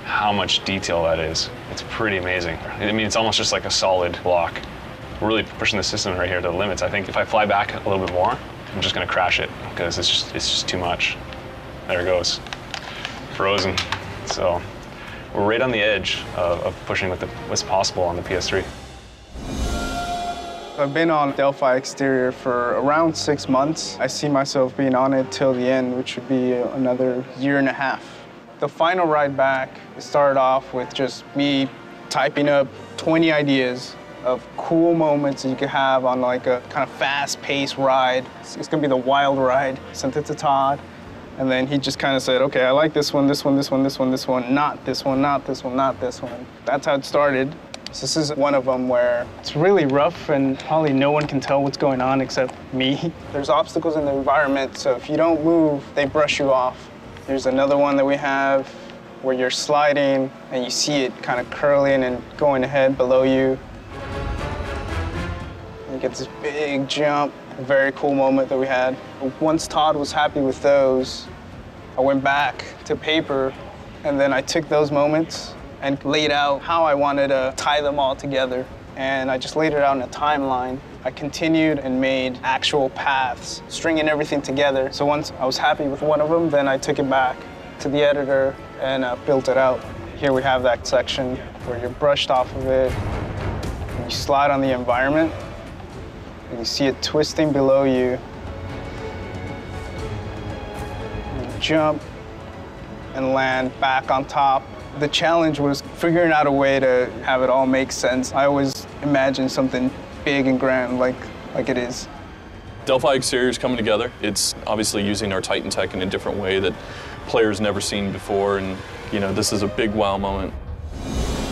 how much detail that is. It's pretty amazing. I mean, it's almost just like a solid block. We're really pushing the system right here to the limits. I think if I fly back a little bit more, I'm just gonna crash it, because it's just too much. There it goes, frozen. So we're right on the edge of pushing what's possible on the PS3. I've been on Delphi exterior for around 6 months. I see myself being on it till the end, which would be another 1.5 years. The final ride back, it started off with just me typing up 20 ideas of cool moments that you could have on like a kind of fast-paced ride. It's gonna be the wild ride. Sent it to Todd. And then he just kind of said, okay, I like this one, this one, this one, this one, this one, not this one, not this one, not this one. That's how it started. So this is one of them where it's really rough and probably no one can tell what's going on except me. There's obstacles in the environment, so if you don't move, they brush you off. There's another one that we have where you're sliding and you see it kind of curling and going ahead below you. And you get this big jump. A very cool moment that we had. Once Todd was happy with those, I went back to paper and then I took those moments and laid out how I wanted to tie them all together. And I just laid it out in a timeline. I continued and made actual paths, stringing everything together. So once I was happy with one of them, then I took it back to the editor and built it out. Here we have that section where you're brushed off of it and you slide on the environment. And you see it twisting below you. You jump and land back on top. The challenge was figuring out a way to have it all make sense. I always imagined something big and grand like it is. Delphi exterior is coming together. It's obviously using our Titan tech in a different way that players never seen before, and you know, this is a big wow moment.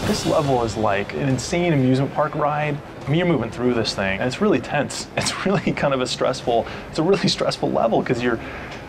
This level is like an insane amusement park ride. I mean, you're moving through this thing, and it's really tense. It's really kind of it's a really stressful level, because you're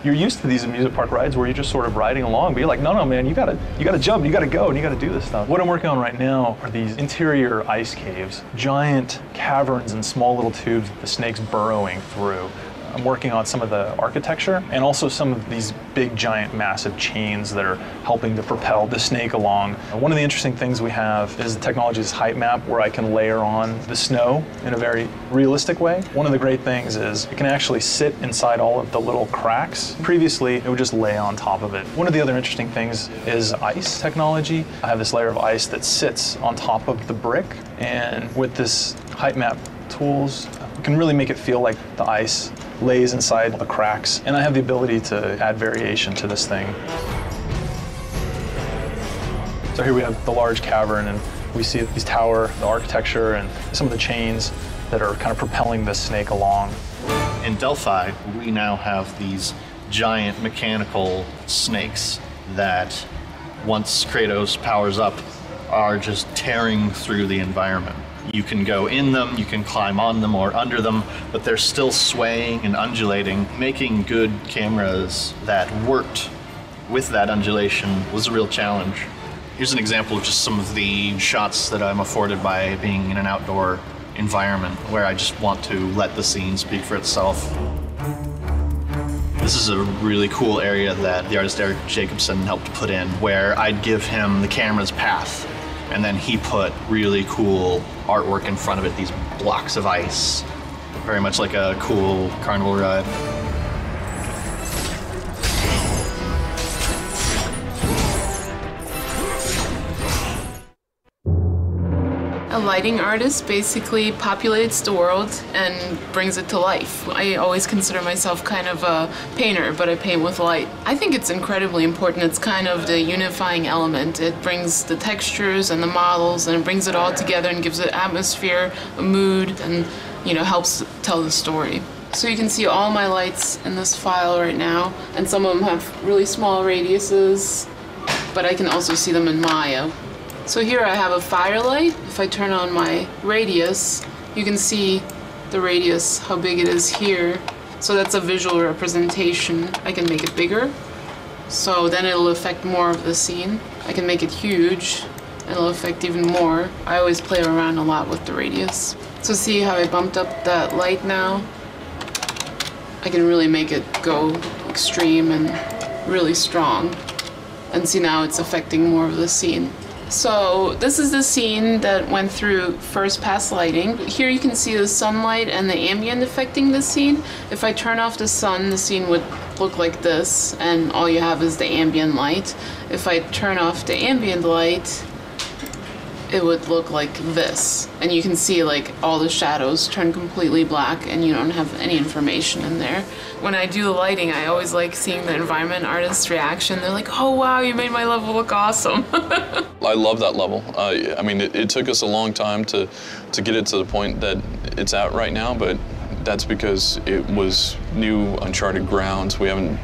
used to these amusement park rides where you're just sort of riding along, but you're like, no, man, you gotta jump, you gotta go, and you gotta do this stuff. What I'm working on right now are these interior ice caves, giant caverns and small little tubes that the snake's burrowing through. I'm working on some of the architecture and also some of these big, giant, massive chains that are helping to propel the snake along. One of the interesting things we have is the technology's height map, where I can layer on the snow in a very realistic way. One of the great things is it can actually sit inside all of the little cracks. Previously, it would just lay on top of it. One of the other interesting things is ice technology. I have this layer of ice that sits on top of the brick, and with this height map tools, you can really make it feel like the ice lays inside the cracks, and I have the ability to add variation to this thing. So here we have the large cavern, and we see these tower, the architecture, and some of the chains that are kind of propelling this snake along. In Delphi, we now have these giant mechanical snakes that, once Kratos powers up, are just tearing through the environment. You can go in them, you can climb on them or under them, but they're still swaying and undulating. Making good cameras that worked with that undulation was a real challenge. Here's an example of just some of the shots that I'm afforded by being in an outdoor environment where I just want to let the scene speak for itself. This is a really cool area that the artist Eric Jacobson helped put in, where I'd give him the camera's path, and then he put really cool artwork in front of it, these blocks of ice. Very much like a cool carnival ride. A lighting artist basically populates the world and brings it to life. I always consider myself kind of a painter, but I paint with light. I think it's incredibly important. It's kind of the unifying element. It brings the textures and the models and it brings it all together and gives it atmosphere, a mood, and helps tell the story. So you can see all my lights in this file right now, and some of them have really small radiuses, but I can also see them in Maya. So here I have a firelight. If I turn on my radius, you can see the radius, how big it is here. So that's a visual representation. I can make it bigger, so then it'll affect more of the scene. I can make it huge, and it'll affect even more. I always play around a lot with the radius. So see how I bumped up that light now? I can really make it go extreme and really strong. And see, now it's affecting more of the scene. So this is the scene that went through first pass lighting. Here you can see the sunlight and the ambient affecting the scene. If I turn off the sun, the scene would look like this, and all you have is the ambient light. If I turn off the ambient light, it would look like this. And you can see like all the shadows turn completely black and you don't have any information in there. When I do the lighting, I always like seeing the environment artist's reaction. They're like, oh wow, you made my level look awesome. I love that level. I mean, it took us a long time to get it to the point that it's at right now, but that's because it was new, uncharted grounds. We haven't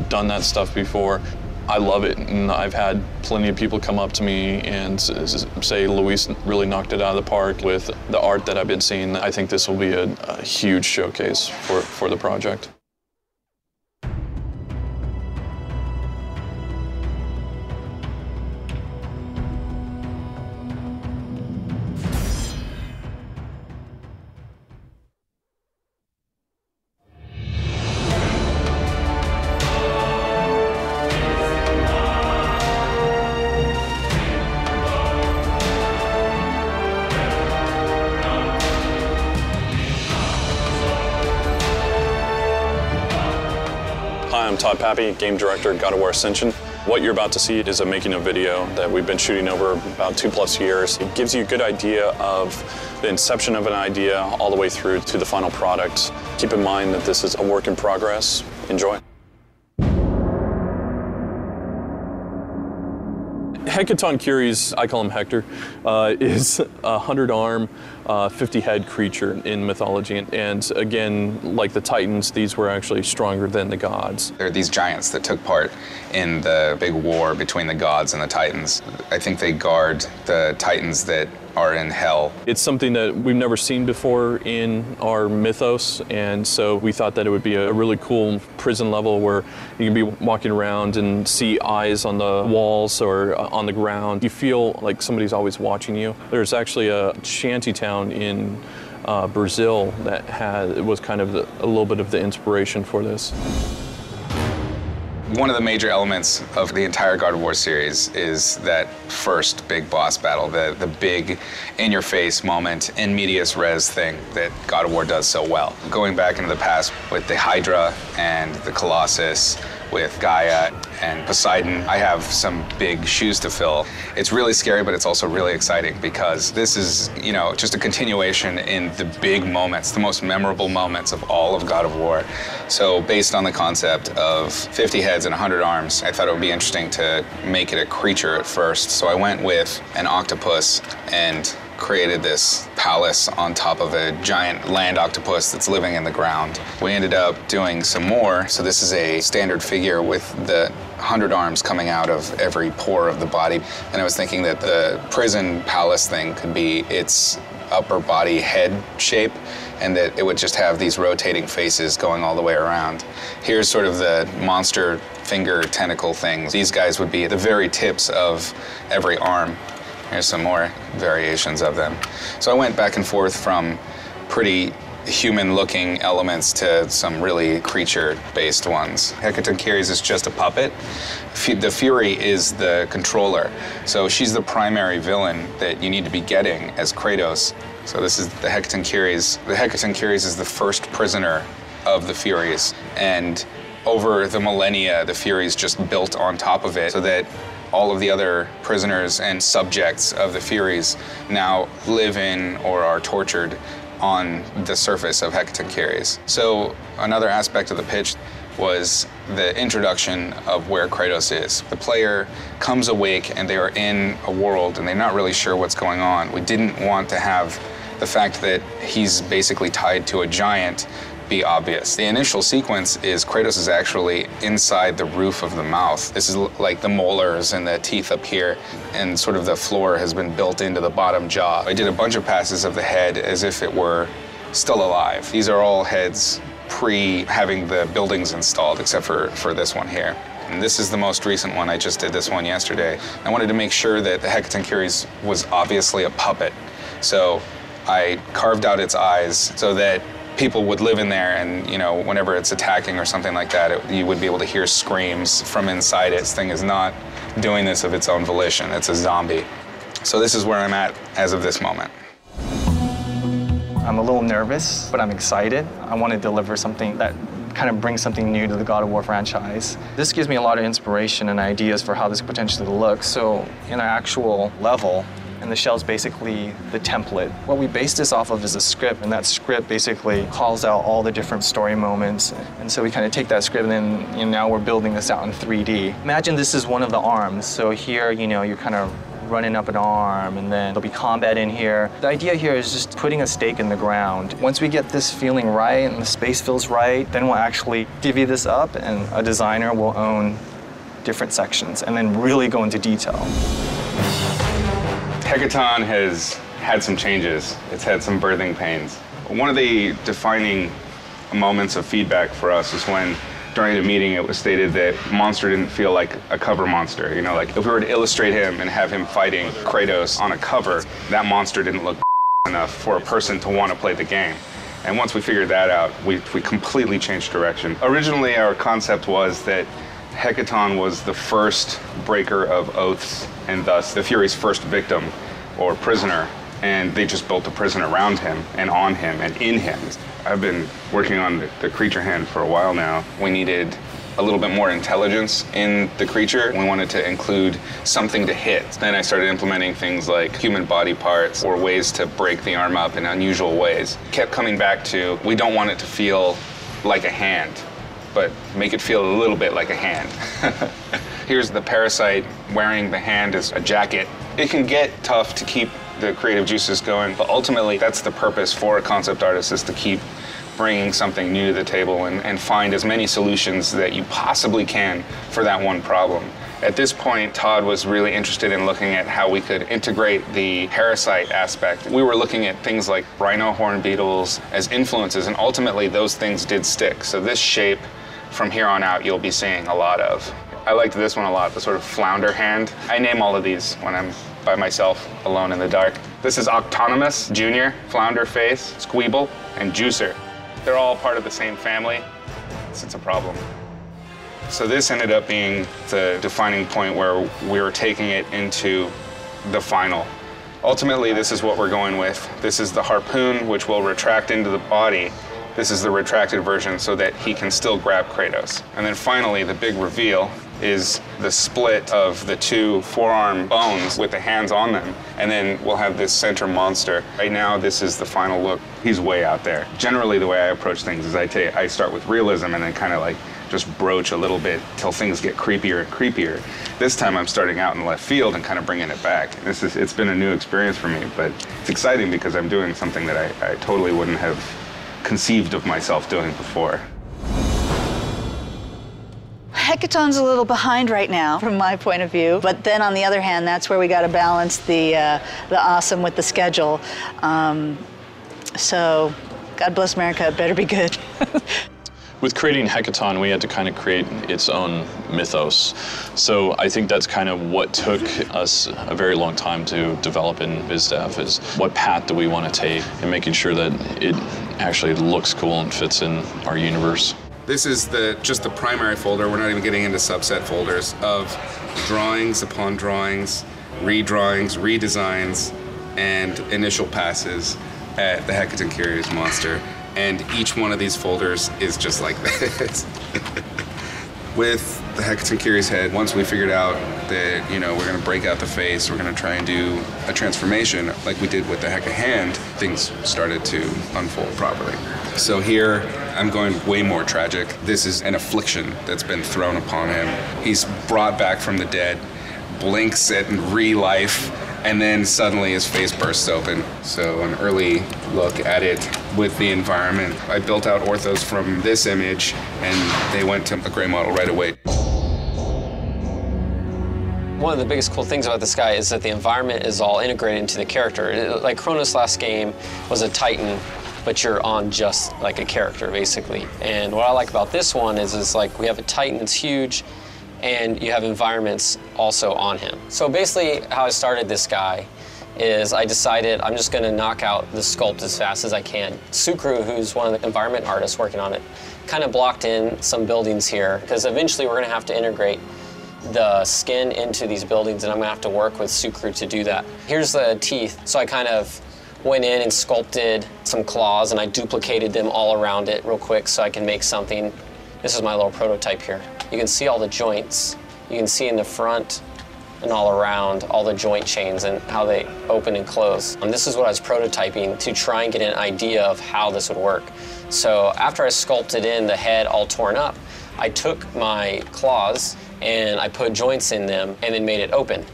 done that stuff before. I love it, and I've had plenty of people come up to me and say, Luis really knocked it out of the park with the art that I've been seeing. I think this will be a huge showcase for the project. Hi, I'm Todd Pappy, Game Director at God of War Ascension. What you're about to see is a making of video that we've been shooting over about 2+ years. It gives you a good idea of the inception of an idea all the way through to the final product. Keep in mind that this is a work in progress. Enjoy. Hecaton Curies, I call him Hector, is a 100-arm, 50-head creature in mythology. And again, like the Titans, these were actually stronger than the gods. They're these giants that took part in the big war between the gods and the Titans. I think they guard the Titans that are in hell. It's something that we've never seen before in our mythos, and so we thought that it would be a really cool prison level where you can be walking around and see eyes on the walls or on the ground. You feel like somebody's always watching you. There's actually a shanty town in Brazil that was kind of a little bit of the inspiration for this. One of the major elements of the entire God of War series is that first big boss battle, the big in-your-face moment, in medias res thing that God of War does so well. Going back into the past with the Hydra and the Colossus, with Gaia and Poseidon, I have some big shoes to fill. It's really scary, but it's also really exciting because this is, just a continuation in the big moments, the most memorable moments of all of God of War. So based on the concept of 50 heads and 100 arms, I thought it would be interesting to make it a creature at first. So I went with an octopus and created this palace on top of a giant land octopus that's living in the ground. We ended up doing some more, so this is a standard figure with the 100 arms coming out of every pore of the body. And I was thinking that the prison palace thing could be its upper body head shape, and that it would just have these rotating faces going all the way around. Here's sort of the monster finger tentacle things. These guys would be at the very tips of every arm. Here's some more variations of them. So I went back and forth from pretty human-looking elements to some really creature-based ones. Hecaton Curies is just a puppet. The Fury is the controller. So she's the primary villain that you need to be getting as Kratos. So this is the Hecaton Curies. The Hecaton Curies is the first prisoner of the Furies. And over the millennia, the Furies just built on top of it so that all of the other prisoners and subjects of the Furies now live in or are tortured on the surface of Hecaton Ceres. So another aspect of the pitch was the introduction of where Kratos is. The player comes awake and they are in a world and they're not really sure what's going on. We didn't want to have the fact that he's basically tied to a giant be obvious. The initial sequence is Kratos is actually inside the roof of the mouth. This is like the molars and the teeth up here, and sort of the floor has been built into the bottom jaw. I did a bunch of passes of the head as if it were still alive. These are all heads pre-having the buildings installed, except for this one here. And this is the most recent one. I just did this one yesterday. I wanted to make sure that the Hecaton Ceres was obviously a puppet. So I carved out its eyes so that people would live in there, and you know, whenever it's attacking or something like that, you would be able to hear screams from inside it. This thing is not doing this of its own volition. It's a zombie. So this is where I'm at as of this moment. I'm a little nervous, but I'm excited. I want to deliver something that kind of brings something new to the God of War franchise. This gives me a lot of inspiration and ideas for how this could potentially look. So in an actual level, and the shell's basically the template. What we base this off of is a script, and that script basically calls out all the different story moments. And so we kind of take that script, and then now we're building this out in 3D. Imagine this is one of the arms. So here, you're kind of running up an arm, and then there'll be combat in here. The idea here is just putting a stake in the ground. Once we get this feeling right and the space feels right, then we'll actually divvy this up, and a designer will own different sections, and then really go into detail. Hecaton has had some changes. It's had some birthing pains. One of the defining moments of feedback for us is when, during the meeting, it was stated that Monster didn't feel like a cover monster. Like if we were to illustrate him and have him fighting Kratos on a cover, that monster didn't look enough for a person to want to play the game. And once we figured that out, we completely changed direction. Originally, our concept was that Hecaton was the first breaker of oaths, and thus the Fury's first victim or prisoner, and they just built a prison around him and on him and in him. I've been working on the creature hand for a while now. We needed a little bit more intelligence in the creature. We wanted to include something to hit. Then I started implementing things like human body parts or ways to break the arm up in unusual ways. Kept coming back to, we don't want it to feel like a hand, but make it feel a little bit like a hand. Here's the parasite wearing the hand as a jacket. It can get tough to keep the creative juices going, but ultimately that's the purpose for a concept artist, is to keep bringing something new to the table and find as many solutions that you possibly can for that one problem. At this point, Todd was really interested in looking at how we could integrate the parasite aspect. We were looking at things like rhino horn beetles as influences, and ultimately those things did stick. So this shape, from here on out, you'll be seeing a lot of. I liked this one a lot, the sort of flounder hand. I name all of these when I'm by myself, alone in the dark. This is Autonomous, Junior, Flounder Face, Squeeble, and Juicer. They're all part of the same family. It's a problem. So this ended up being the defining point where we were taking it into the final. Ultimately, this is what we're going with. This is the harpoon, which will retract into the body. This is the retracted version so that he can still grab Kratos. And then finally, the big reveal is the split of the two forearm bones with the hands on them. And then we'll have this center monster. Right now, this is the final look. He's way out there. Generally, the way I approach things is I start with realism and then kind of like just broach a little bit till things get creepier and creepier. This time I'm starting out in left field and kind of bringing it back. It's been a new experience for me, but it's exciting because I'm doing something that I totally wouldn't have conceived of myself doing before. Hecaton's a little behind right now, from my point of view. But then, on the other hand, that's where we got to balance the awesome with the schedule. So, God bless America, it better be good. With creating Hecaton, we had to kind of create its own mythos. So I think that's kind of what took us a very long time to develop in BizDev, is what path do we want to take and making sure that it actually looks cool and fits in our universe. This is just the primary folder. We're not even getting into subset folders of drawings upon drawings, redrawings, redesigns, and initial passes at the Hecaton Ceres monster. And each one of these folders is just like this. With the Hecaton Kiri's head, once we figured out that, you know, we're going to break out the face, we're going to try and do a transformation like we did with the Heka hand, things started to unfold properly. So here, I'm going way more tragic. This is an affliction that's been thrown upon him. He's brought back from the dead, blinks at re-life, and then suddenly his face bursts open. So an early look at it with the environment. I built out orthos from this image, and they went to a gray model right away. One of the biggest cool things about this guy is that the environment is all integrated into the character. Like Kronos' last game was a Titan, but you're on just like a character, basically. And what I like about this one is like we have a Titan that's huge, and you have environments also on him. So basically how I started this guy is I decided I'm just gonna knock out the sculpt as fast as I can. Sukru, who's one of the environment artists working on it, kind of blocked in some buildings here, because eventually we're gonna have to integrate the skin into these buildings, and I'm gonna have to work with Sukru to do that. Here's the teeth. So I kind of went in and sculpted some claws, and I duplicated them all around it real quick so I can make something. This is my little prototype here. You can see all the joints. You can see in the front and all around all the joint chains and how they open and close. And this is what I was prototyping to try and get an idea of how this would work. So after I sculpted in the head all torn up, I took my claws and I put joints in them and then made it open.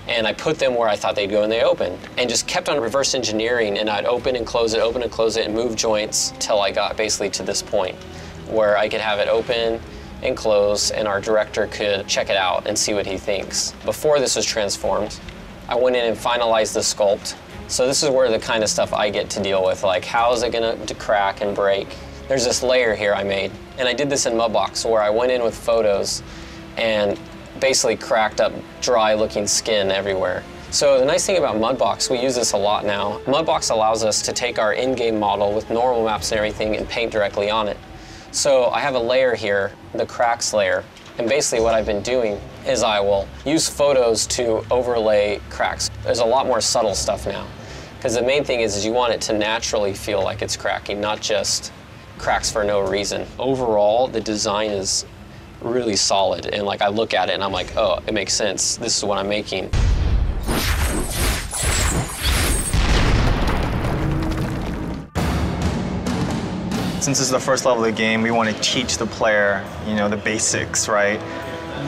And I put them where I thought they'd go, and they opened. And just kept on reverse engineering, and I'd open and close it, and move joints till I got basically to this point where I could have it open and close, and our director could check it out and see what he thinks. Before this was transformed, I went in and finalized the sculpt. So this is where the kind of stuff I get to deal with, like how is it gonna crack and break? There's this layer here I made, and I did this in Mudbox where I went in with photos and basically cracked up dry looking skin everywhere. So the nice thing about Mudbox, we use this a lot now. Mudbox allows us to take our in-game model with normal maps and everything and paint directly on it. So I have a layer here, the cracks layer, and basically what I've been doing is I will use photos to overlay cracks. There's a lot more subtle stuff now, because the main thing is you want it to naturally feel like it's cracking, not just cracks for no reason. Overall, the design is really solid, and like I look at it and I'm like, oh, it makes sense. This is what I'm making. Since this is the first level of the game, we want to teach the player, you know, the basics, right?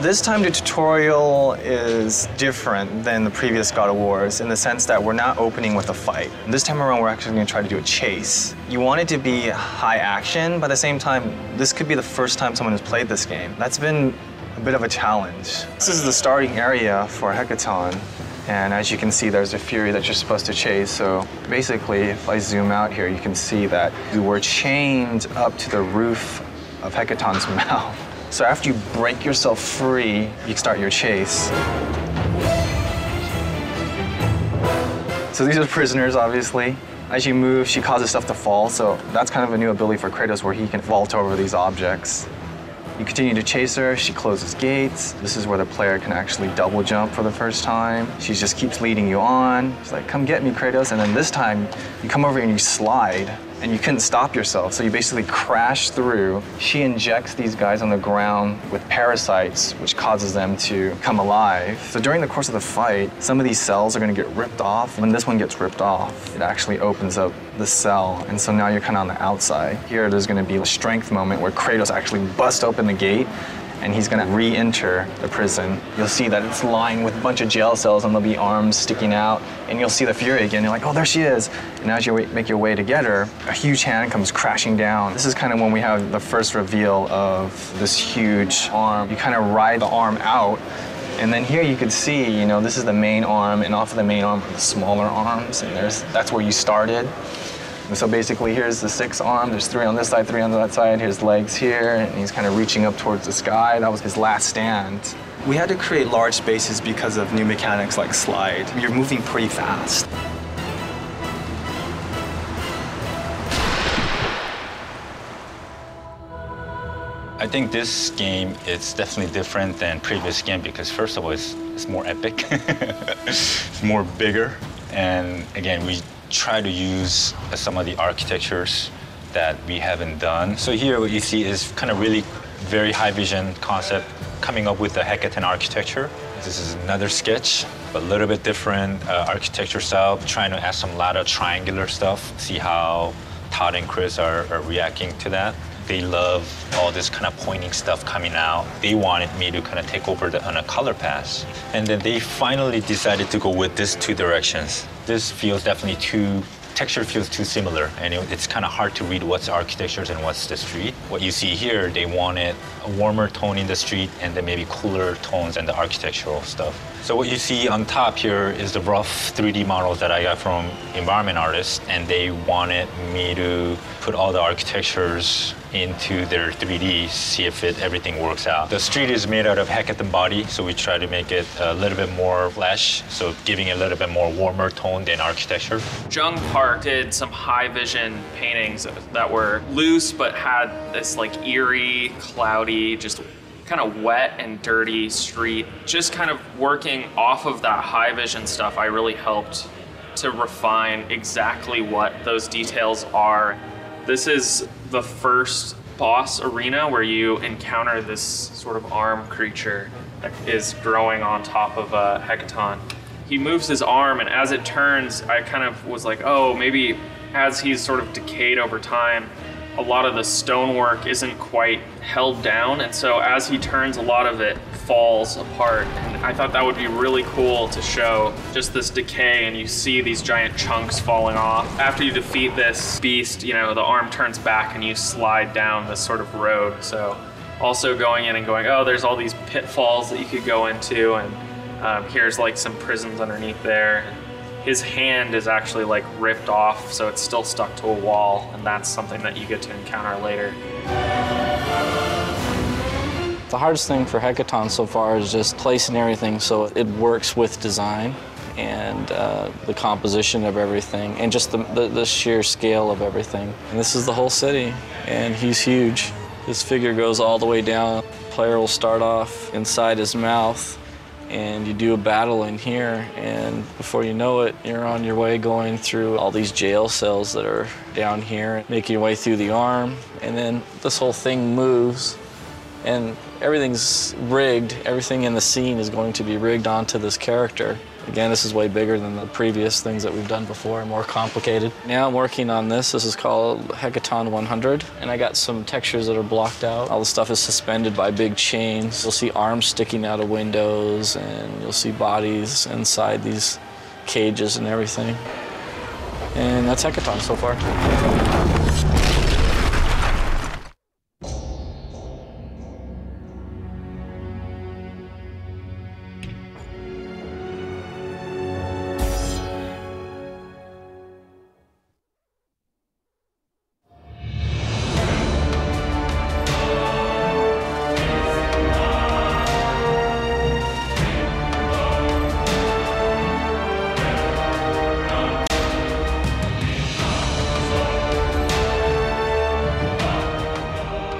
This time the tutorial is different than the previous God of Wars in the sense that we're not opening with a fight. This time around, we're actually going to try to do a chase. You want it to be high action, but at the same time, this could be the first time someone has played this game. That's been a bit of a challenge. This is the starting area for Hecaton. And as you can see, there's a Fury that you're supposed to chase. So basically, if I zoom out here, you can see that we were chained up to the roof of Hecaton's mouth. So after you break yourself free, you start your chase. So these are prisoners, obviously. As you move, she causes stuff to fall. So that's kind of a new ability for Kratos where he can vault over these objects. You continue to chase her, she closes gates. This is where the player can actually double jump for the first time. She just keeps leading you on. She's like, come get me, Kratos. And then this time, you come over and you slide, and you couldn't stop yourself, so you basically crash through. She injects these guys on the ground with parasites, which causes them to come alive. So during the course of the fight, some of these cells are gonna get ripped off. When this one gets ripped off, it actually opens up the cell, and so now you're kind of on the outside. Here, there's gonna be a strength moment where Kratos actually busts open the gate, and he's gonna re-enter the prison. You'll see that it's lined with a bunch of jail cells, and there'll be arms sticking out, and you'll see the Fury again. You're like, oh, there she is. And as you make your way to get her, a huge hand comes crashing down. This is kind of when we have the first reveal of this huge arm. You kind of ride the arm out, and then here you can see, you know, this is the main arm, and off of the main arm are the smaller arms, and that's where you started. And so basically, here's the 6 arm. There's 3 on this side, 3 on that side. Here's legs here, and he's kind of reaching up towards the sky. That was his last stand. We had to create large spaces because of new mechanics like slide. You're moving pretty fast. I think this game is definitely different than previous game because first of all, it's more epic. It's more bigger, and again, we try to use some of the architectures that we haven't done. So here what you see is kind of really very high vision concept coming up with the hackathon architecture. This is another sketch, but a little bit different architecture style, trying to add some lot of triangular stuff, see how Todd and Chris are reacting to that. They love all this kind of pointing stuff coming out. They wanted me to kind of take over on a color pass. And then they finally decided to go with these two directions. This feels definitely texture feels too similar, and it's kind of hard to read what's architectures and what's the street. What you see here, they wanted a warmer tone in the street and then maybe cooler tones and the architectural stuff. So what you see on top here is the rough 3D models that I got from environment artists, and they wanted me to put all the architectures into their 3D, see if everything works out. The street is made out of hackathon body, so we try to make it a little bit more flesh, so giving it a little bit more warmer tone than architecture. Jung Park did some high vision paintings that were loose but had this like eerie, cloudy, just kind of wet and dirty street. Just kind of working off of that high vision stuff, I really helped to refine exactly what those details are. This is the first boss arena where you encounter this sort of arm creature that is growing on top of a hecaton. He moves his arm, and as it turns, I kind of was like, oh, maybe as he's sort of decayed over time, a lot of the stonework isn't quite held down, and so as he turns, a lot of it falls apart. And I thought that would be really cool to show just this decay, and you see these giant chunks falling off. After you defeat this beast, you know, the arm turns back and you slide down this sort of road. So also going in and going, oh, there's all these pitfalls that you could go into, and here's like some prisons underneath there. His hand is actually like ripped off, so it's still stuck to a wall, and that's something that you get to encounter later. The hardest thing for Hackathon so far is just placing everything so it works with design and the composition of everything and just the sheer scale of everything. And this is the whole city, and he's huge. His figure goes all the way down. The player will start off inside his mouth, and you do a battle in here, and before you know it, you're on your way going through all these jail cells that are down here, making your way through the arm, and then this whole thing moves, and everything's rigged. Everything in the scene is going to be rigged onto this character. Again, this is way bigger than the previous things that we've done before, more complicated. Now I'm working on this. This is called Hackathon 100, and I got some textures that are blocked out. All the stuff is suspended by big chains. You'll see arms sticking out of windows, and you'll see bodies inside these cages and everything. And that's Hackathon so far.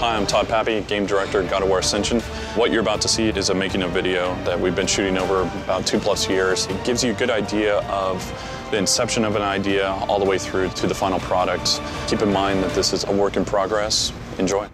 Hi, I'm Todd Pappy, Game Director at God of War Ascension. What you're about to see is a making of video that we've been shooting over about 2+ years. It gives you a good idea of the inception of an idea all the way through to the final product. Keep in mind that this is a work in progress. Enjoy.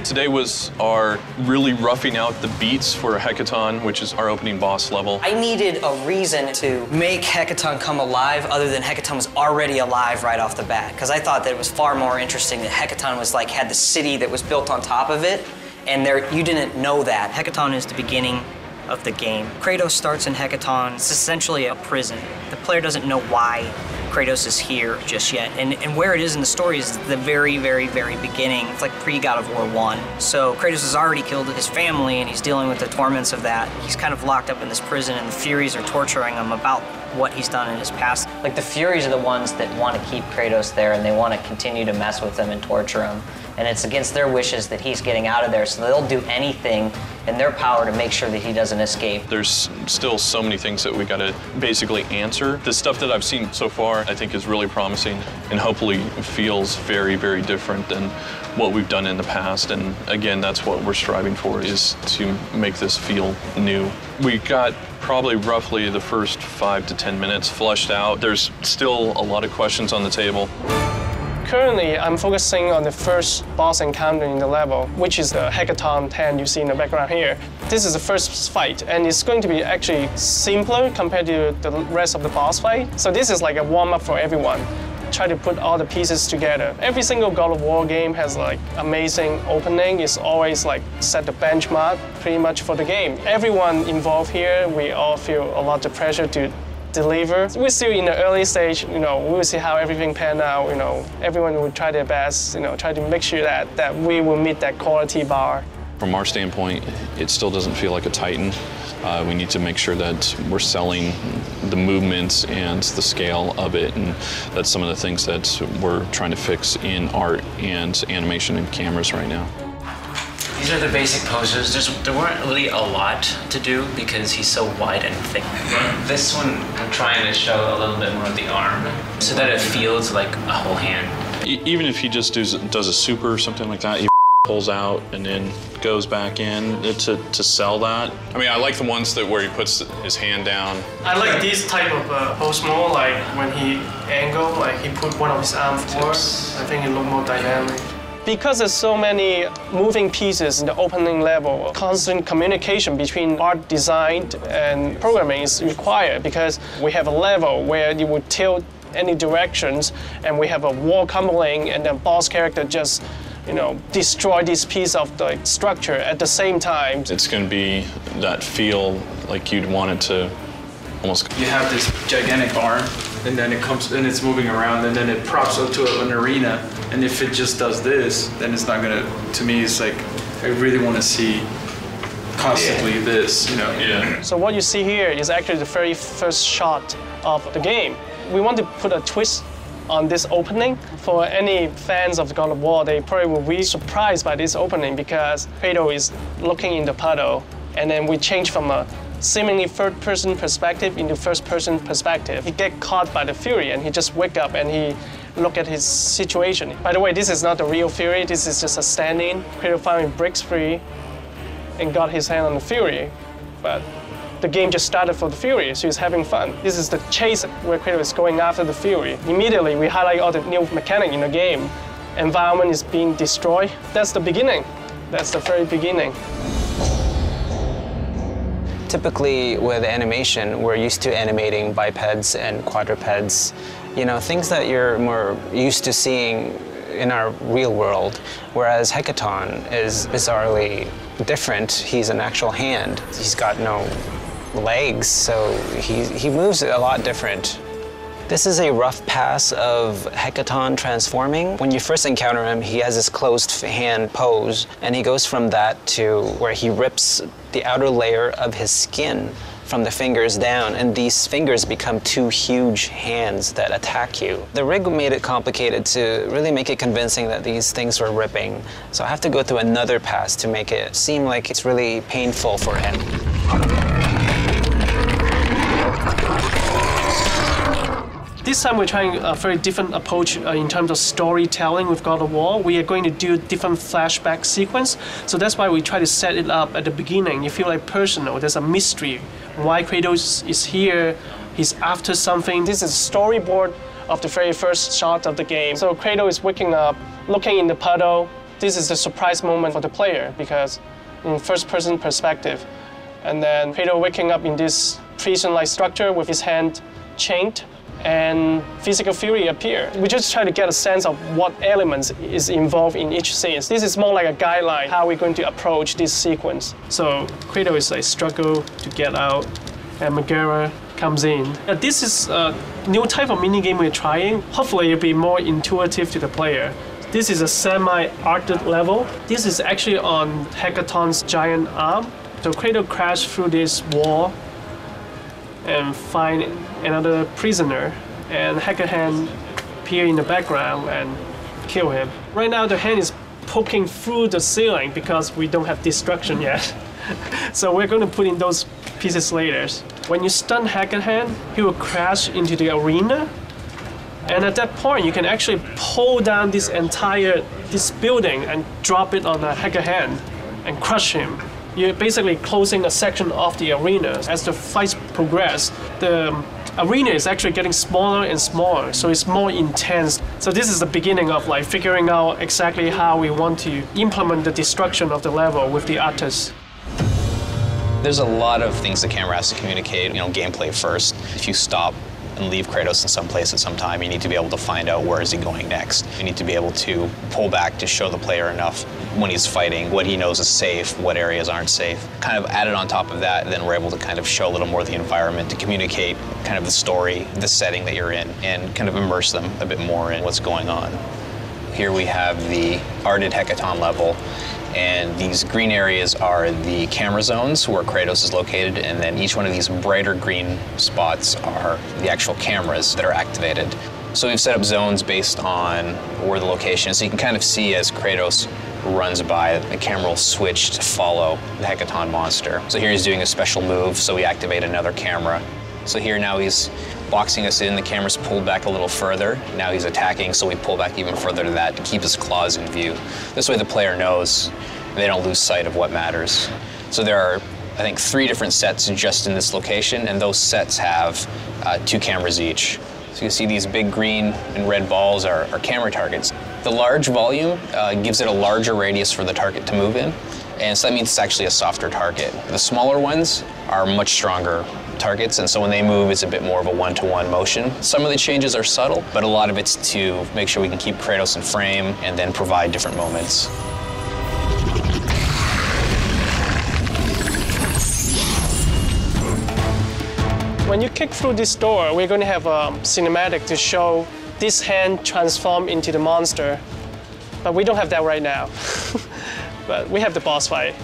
Today was our really roughing out the beats for Hackathon, which is our opening boss level. I needed a reason to make Hackathon come alive other than Hackathon was already alive right off the bat. Because I thought that it was far more interesting that Hackathon was like, had the city that was built on top of it, and you didn't know that. Hackathon is the beginning of the game. Kratos starts in Hackathon. It's essentially a prison. The player doesn't know why Kratos is here just yet. And where it is in the story is the very, very, very beginning. It's like pre-God of War 1. So Kratos has already killed his family, and he's dealing with the torments of that. He's kind of locked up in this prison, and the Furies are torturing him about what he's done in his past. Like, the Furies are the ones that want to keep Kratos there, and they want to continue to mess with him and torture him. and it's against their wishes that he's getting out of there, so they'll do anything in their power to make sure that he doesn't escape. There's still so many things that we gotta basically answer. The stuff that I've seen so far, I think is really promising and hopefully feels very, very different than what we've done in the past. And again, that's what we're striving for, is to make this feel new. We got probably roughly the first 5 to 10 minutes flushed out. There's still a lot of questions on the table. Currently, I'm focusing on the first boss encounter in the level, which is the Hackathon 10 you see in the background here. This is the first fight, and it's going to be actually simpler compared to the rest of the boss fight. So this is like a warm-up for everyone. Try to put all the pieces together. Every single God of War game has like amazing opening. It's always like set the benchmark pretty much for the game. Everyone involved here, we all feel a lot of pressure to deliver. We're still in the early stage, we will see how everything pan out, Everyone will try their best, try to make sure that we will meet that quality bar. From our standpoint, it still doesn't feel like a Titan. We need to make sure that we're selling the movements and the scale of it, and that's some of the things that we're trying to fix in art and animation and cameras right now. These are the basic poses. There weren't really a lot to do because he's so wide and thick. This one, I'm trying to show a little bit more of the arm so that it feels like a whole hand. Even if he just does a super or something like that, he pulls out and then goes back in to sell that. I mean, I like the ones where he puts his hand down. I like this type of pose more, like when he angle, like he put one of his arms forward. I think it look more dynamic. Because there's so many moving pieces in the opening level, constant communication between art design and programming is required, because we have a level where you would tilt any directions, and we have a wall crumbling, and the boss character just destroy this piece of the structure at the same time. It's going to be that feel like you'd want it to almost... You have this gigantic arm, and then it comes, and it's moving around, and then it props up to an arena, and if it just does this, then it's not going to me, it's like, I really want to see constantly this, Yeah. So what you see here is actually the very first shot of the game. We want to put a twist on this opening. For any fans of God of War, they probably will be surprised by this opening, because Kratos is looking in the puddle, and then we change from a seemingly third-person perspective into first-person perspective. He get caught by the Fury, and he just wake up and he look at his situation. By the way, this is not the real Fury. This is just a stand-in. Kratos finally breaks free and got his hand on the Fury, but the game just started for the Fury, so he's having fun. This is the chase where Kratos is going after the Fury. Immediately, we highlight all the new mechanic in the game. Environment is being destroyed. That's the beginning. That's the very beginning. Typically, with animation, we're used to animating bipeds and quadrupeds, things that you're more used to seeing in our real world, whereas Hackathon is bizarrely different. He's an actual hand. He's got no legs, so he moves a lot different. This is a rough pass of Hackathon transforming. When you first encounter him, he has this closed hand pose, and he goes from that to where he rips the outer layer of his skin from the fingers down, and these fingers become two huge hands that attack you. The rig made it complicated to really make it convincing that these things were ripping, so I have to go through another pass to make it seem like it's really painful for him. This time we're trying a very different approach in terms of storytelling with God of War. We are going to do a different flashback sequence, so that's why we try to set it up at the beginning. You feel like personal, there's a mystery. Why Kratos is here, he's after something. This is a storyboard of the very first shot of the game. So Kratos is waking up, looking in the puddle. This is the surprise moment for the player, because in first-person perspective. And then Kratos waking up in this prison-like structure with his hand chained, and physical fury appear. We just try to get a sense of what elements is involved in each scene. This is more like a guideline, how we're going to approach this sequence. So Kratos is like struggle to get out, and Megara comes in. This is a new type of minigame we're trying. Hopefully it'll be more intuitive to the player. This is a semi-arced level. This is actually on Hackathon's giant arm. So Kratos crashed through this wall and find another prisoner, and Hacker Hand appear in the background and kill him. Right now the hand is poking through the ceiling because we don't have destruction yet. So we're going to put in those pieces later. When you stun Hackathon, he will crash into the arena. And at that point, you can actually pull down this building and drop it on a Hackathon and crush him. You're basically closing a section of the arena. As the fights progress, the arena is actually getting smaller and smaller, so it's more intense. So this is the beginning of like figuring out exactly how we want to implement the destruction of the level with the artists. There's a lot of things the camera has to communicate, gameplay first. If you stop and leave Kratos in some place at some time, you need to be able to find out where is he going next. You need to be able to pull back to show the player enough when he's fighting, what he knows is safe, what areas aren't safe. Kind of added on top of that, then we're able to kind of show a little more of the environment, to communicate kind of the story, the setting that you're in, and kind of immerse them a bit more in what's going on. Here we have the arted Hackathon level, and these green areas are the camera zones where Kratos is located, and then each one of these brighter green spots are the actual cameras that are activated. So we've set up zones based on where the location is, so you can kind of see as Kratos runs by, the camera will switch to follow the Hackathon monster. So here he's doing a special move, so we activate another camera. So here now he's boxing us in, the camera's pulled back a little further. Now he's attacking, so we pull back even further to that to keep his claws in view. This way the player knows, and they don't lose sight of what matters. So there are, I think, 3 different sets just in this location, and those sets have 2 cameras each. So you see these big green and red balls are camera targets. The large volume gives it a larger radius for the target to move in, and so that means it's actually a softer target. The smaller ones are much stronger targets, and so when they move, it's a bit more of a one-to-one motion. Some of the changes are subtle, but a lot of it's to make sure we can keep Kratos in frame and then provide different moments. When you kick through this door, we're going to have a cinematic to show this hand transform into the monster. But we don't have that right now. But we have the boss fight.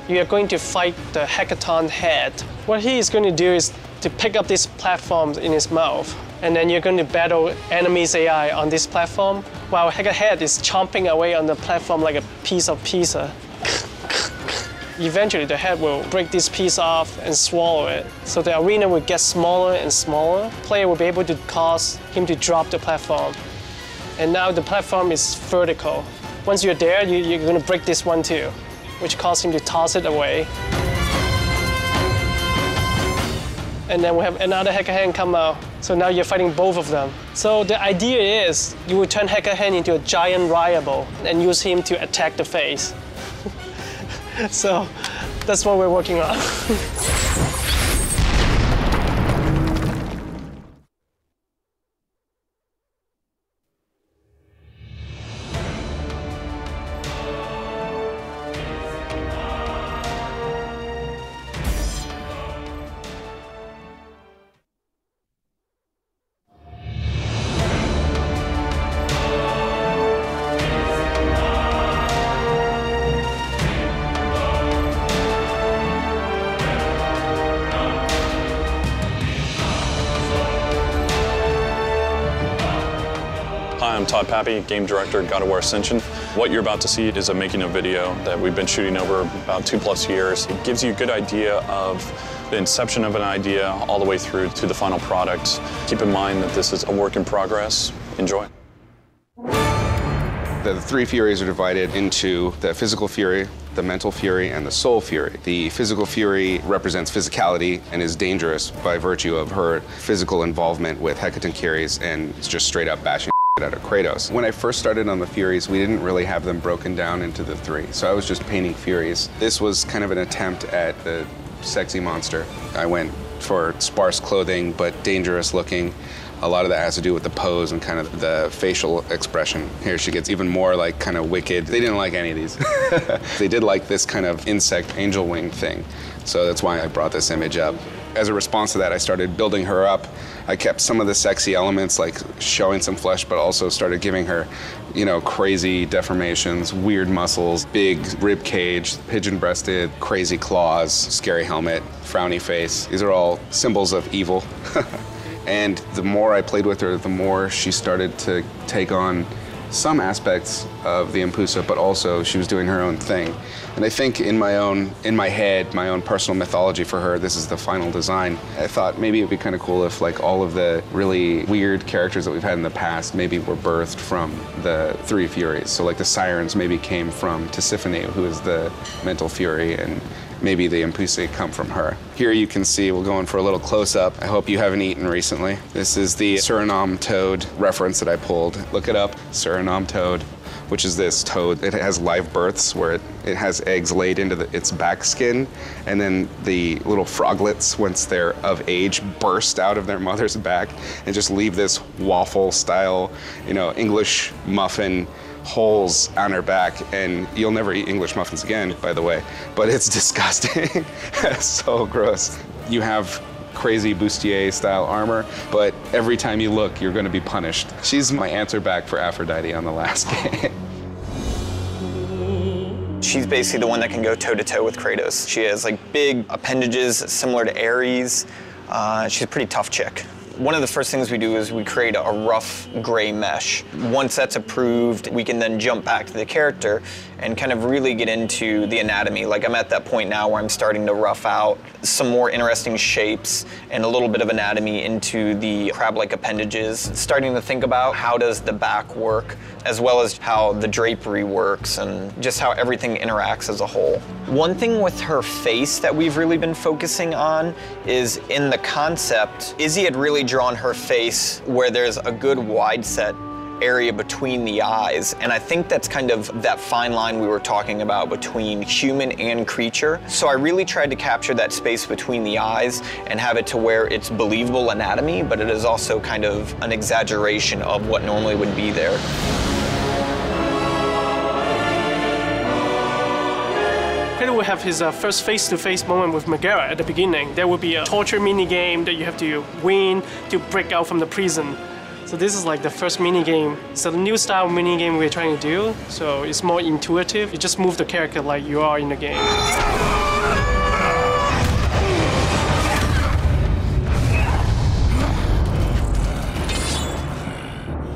You are going to fight the Hackathon head. What he is going to do is to pick up these platforms in his mouth, and then you're going to battle enemies AI on this platform, while Hackahead is chomping away on the platform like a piece of pizza. Eventually, the head will break this piece off and swallow it. So the arena will get smaller and smaller. The player will be able to cause him to drop the platform. And now the platform is vertical. Once you're there, you're going to break this one too, which causes him to toss it away. And then we have another Hackathon come out. So now you're fighting both of them. So the idea is you will turn Hackathon into a giant rival and use him to attack the face. So that's what we're working on. I'm Todd Pappy, Game Director at God of War Ascension. What you're about to see is a making of video that we've been shooting over about 2+ years. It gives you a good idea of the inception of an idea all the way through to the final product. Keep in mind that this is a work in progress. Enjoy. The 3 Furies are divided into the physical fury, the mental fury, and the soul fury. The physical fury represents physicality and is dangerous by virtue of her physical involvement with Hecatonkires and just straight up bashing out of Kratos. When I first started on the Furies, we didn't really have them broken down into the 3, so I was just painting Furies. This was kind of an attempt at the sexy monster. I went for sparse clothing, but dangerous looking. A lot of that has to do with the pose and kind of the facial expression. Here she gets even more like kind of wicked. They didn't like any of these. They did like this kind of insect angel wing thing. So that's why I brought this image up. As a response to that, I started building her up. I kept some of the sexy elements, like showing some flesh, but also started giving her, you know, crazy deformations, weird muscles, big rib cage, pigeon-breasted, crazy claws, scary helmet, frowny face. These are all symbols of evil. And the more I played with her, the more she started to take on some aspects of the Impusa, but also she was doing her own thing. And I think in my head, my own personal mythology for her, this is the final design. I thought maybe it'd be kind of cool if like all of the really weird characters that we've had in the past maybe were birthed from the three Furies. So like the Sirens maybe came from Tisiphone, who is the mental Fury, and maybe the Impusa come from her. Here you can see, we'll go in for a little close-up. I hope you haven't eaten recently. This is the Suriname toad reference that I pulled. Look it up, Suriname toad, which is this toad. It has live births where it has eggs laid into its back skin, and then the little froglets, once they're of age, burst out of their mother's back and just leave this waffle-style, English muffin holes on her back, and you'll never eat English muffins again, by the way, but it's disgusting. It's so gross. You have crazy bustier style armor, but every time you look, you're going to be punished. She's my answer back for Aphrodite on the last game. She's basically the one that can go toe-to-toe with Kratos. She has like big appendages similar to Ares. She's a pretty tough chick. One of the first things we do is we create a rough gray mesh. Once that's approved, we can then jump back to the character and kind of really get into the anatomy. Like I'm at that point now where I'm starting to rough out some more interesting shapes and a little bit of anatomy into the crab-like appendages. Starting to think about how does the back work, as well as how the drapery works and just how everything interacts as a whole. One thing with her face that we've really been focusing on is in the concept, Izzy had really drawn her face where there's a good wide set area between the eyes, and I think that's kind of that fine line we were talking about between human and creature. So I really tried to capture that space between the eyes and have it to where it's believable anatomy, but it is also kind of an exaggeration of what normally would be there. Kratos will have his first face-to-face moment with Megara at the beginning. There will be a torture mini-game that you have to win to break out from the prison. So this is like the first mini-game. It's a new style mini-game we're trying to do, so it's more intuitive. You just move the character like you are in the game.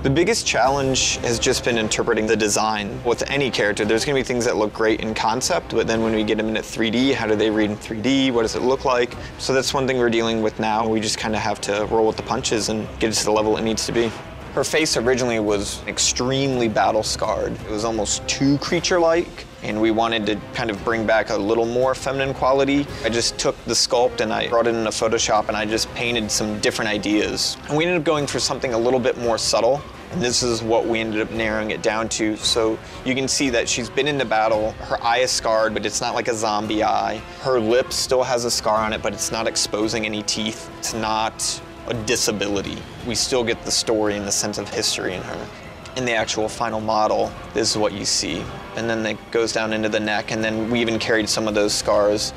The biggest challenge has just been interpreting the design. With any character, there's gonna be things that look great in concept, but then when we get them into 3D, how do they read in 3D? What does it look like? So that's one thing we're dealing with now. We just kind of have to roll with the punches and get it to the level it needs to be. Her face originally was extremely battle-scarred. It was almost too creature-like, and we wanted to kind of bring back a little more feminine quality. I just took the sculpt and I brought it into Photoshop and I just painted some different ideas. And we ended up going for something a little bit more subtle, and this is what we ended up narrowing it down to. So you can see that she's been into battle. Her eye is scarred, but it's not like a zombie eye. Her lip still has a scar on it, but it's not exposing any teeth. It's not a disability. We still get the story and the sense of history in her. In the actual final model, this is what you see. And then it goes down into the neck, and then we even carried some of those scars,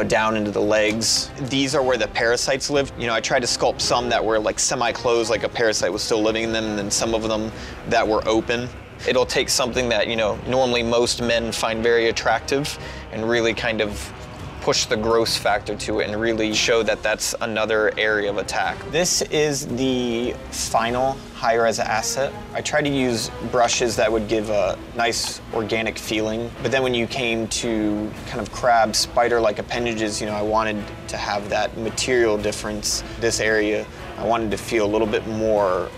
down into the legs. These are where the parasites live. I tried to sculpt some that were like semi-closed, like a parasite was still living in them, and then some of them that were open. It'll take something that, normally most men find very attractive and really kind of push the gross factor to it and really show that that's another area of attack. This is the final high-res asset. I tried to use brushes that would give a nice organic feeling, but then when you came to kind of crab, spider-like appendages, I wanted to have that material difference. This area, I wanted to feel a little bit more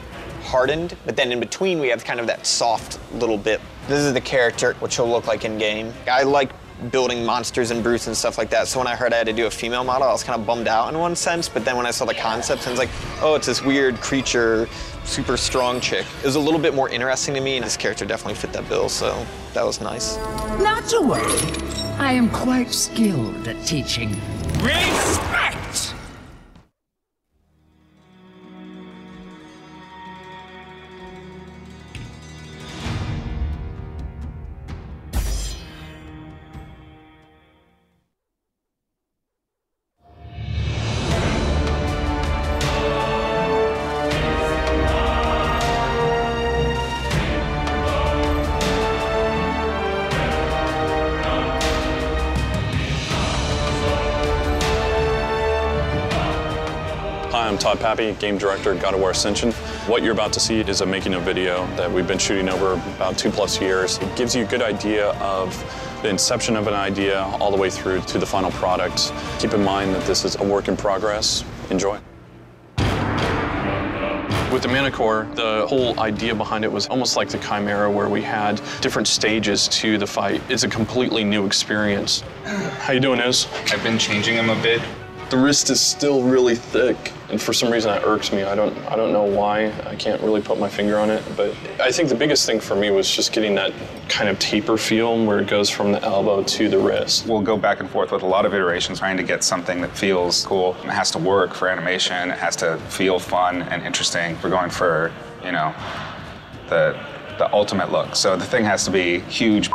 hardened, but then in between we have kind of that soft little bit. This is the character, which he'll look like in-game. I like building monsters and brutes and stuff like that. So when I heard I had to do a female model, I was kind of bummed out in one sense, but then when I saw the concept, I was like, oh, it's this weird creature, super strong chick. It was a little bit more interesting to me, and this character definitely fit that bill, so that was nice. Not to worry. I am quite skilled at teaching respect. Todd Pappy, game director at God of War Ascension. What you're about to see is a making of video that we've been shooting over about 2+ years. It gives you a good idea of the inception of an idea all the way through to the final product. Keep in mind that this is a work in progress. Enjoy. With the Manticore, the whole idea behind it was almost like the Chimera, where we had different stages to the fight. It's a completely new experience. How you doing, Iz? I've been changing them a bit. The wrist is still really thick, and for some reason that irks me. I don't know why. I can't really put my finger on it, but I think the biggest thing for me was just getting that kind of taper feel where it goes from the elbow to the wrist. We'll go back and forth with a lot of iterations trying to get something that feels cool. It has to work for animation. It has to feel fun and interesting. We're going for, you know, the ultimate look. So the thing has to be huge,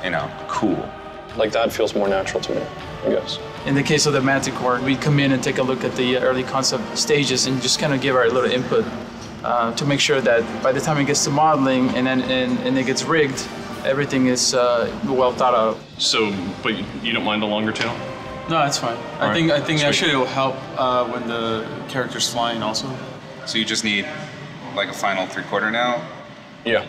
you know, cool. Like that feels more natural to me, I guess. In the case of the Manticore, we come in and take a look at the early concept stages and just kind of give our little input to make sure that by the time it gets to modeling and it gets rigged, everything is well thought out. So, but you don't mind the longer tail? No, that's fine. I think actually it'll help when the character's flying also. So you just need like a final 3/4 now? Yeah.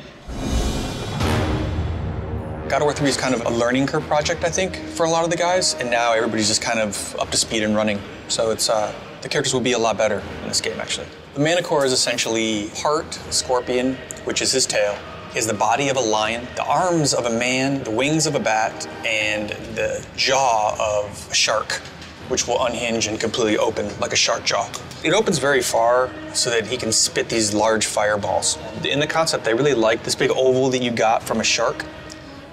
God of War 3 is kind of a learning curve project, I think, for a lot of the guys, and now everybody's just kind of up to speed and running. So it's the characters will be a lot better in this game, actually. The Manticore is essentially part scorpion, which is his tail. He has the body of a lion, the arms of a man, the wings of a bat, and the jaw of a shark, which will unhinge and completely open like a shark jaw. It opens very far so that he can spit these large fireballs. In the concept, they really like this big oval that you got from a shark.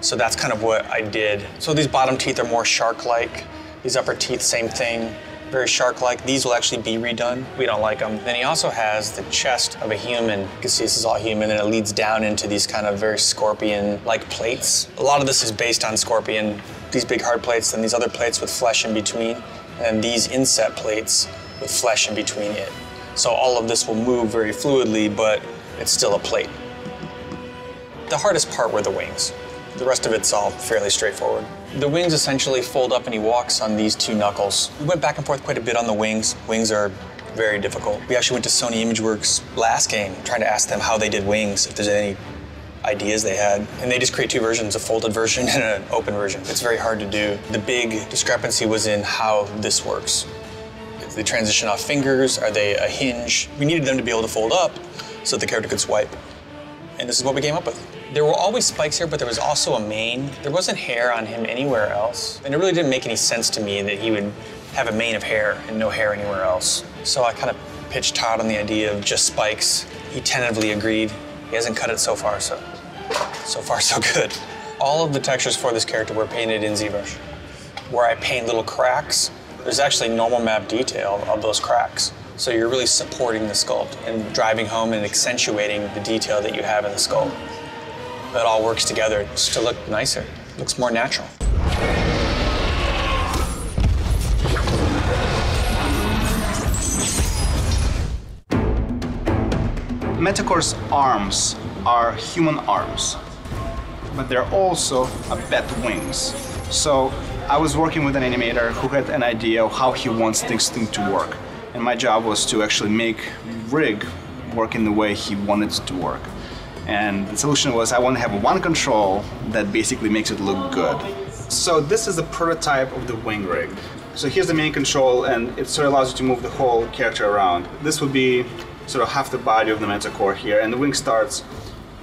So that's kind of what I did. So these bottom teeth are more shark-like. These upper teeth, same thing, very shark-like. These will actually be redone. We don't like them. Then he also has the chest of a human. You can see this is all human, and it leads down into these kind of very scorpion-like plates. A lot of this is based on scorpion. These big hard plates, and these other plates with flesh in between, and these inset plates with flesh in between it. So all of this will move very fluidly, but it's still a plate. The hardest part were the wings. The rest of it's all fairly straightforward. The wings essentially fold up and he walks on these two knuckles. We went back and forth quite a bit on the wings. Wings are very difficult. We actually went to Sony ImageWorks last game trying to ask them how they did wings, if there's any ideas they had. And they just create two versions, a folded version and an open version. It's very hard to do. The big discrepancy was in how this works. Is they transition off fingers? Are they a hinge? We needed them to be able to fold up so that the character could swipe. And this is what we came up with. There were always spikes here, but there was also a mane. There wasn't hair on him anywhere else. And it really didn't make any sense to me that he would have a mane of hair and no hair anywhere else. So I kind of pitched Todd on the idea of just spikes. He tentatively agreed. He hasn't cut it so far, so far so good. All of the textures for this character were painted in ZBrush. Where I paint little cracks, there's actually normal map detail of those cracks. So you're really supporting the sculpt and driving home and accentuating the detail that you have in the sculpt. It all works together just to look nicer. It looks more natural. Manticore's arms are human arms, but they're also bat wings. So I was working with an animator who had an idea of how he wants this thing to work. And my job was to actually make rig work in the way he wanted it to work. And the solution was I want to have one control that basically makes it look good. So this is the prototype of the wing rig. So here's the main control, and it sort of allows you to move the whole character around. This would be sort of half the body of the Manticore here, and the wing starts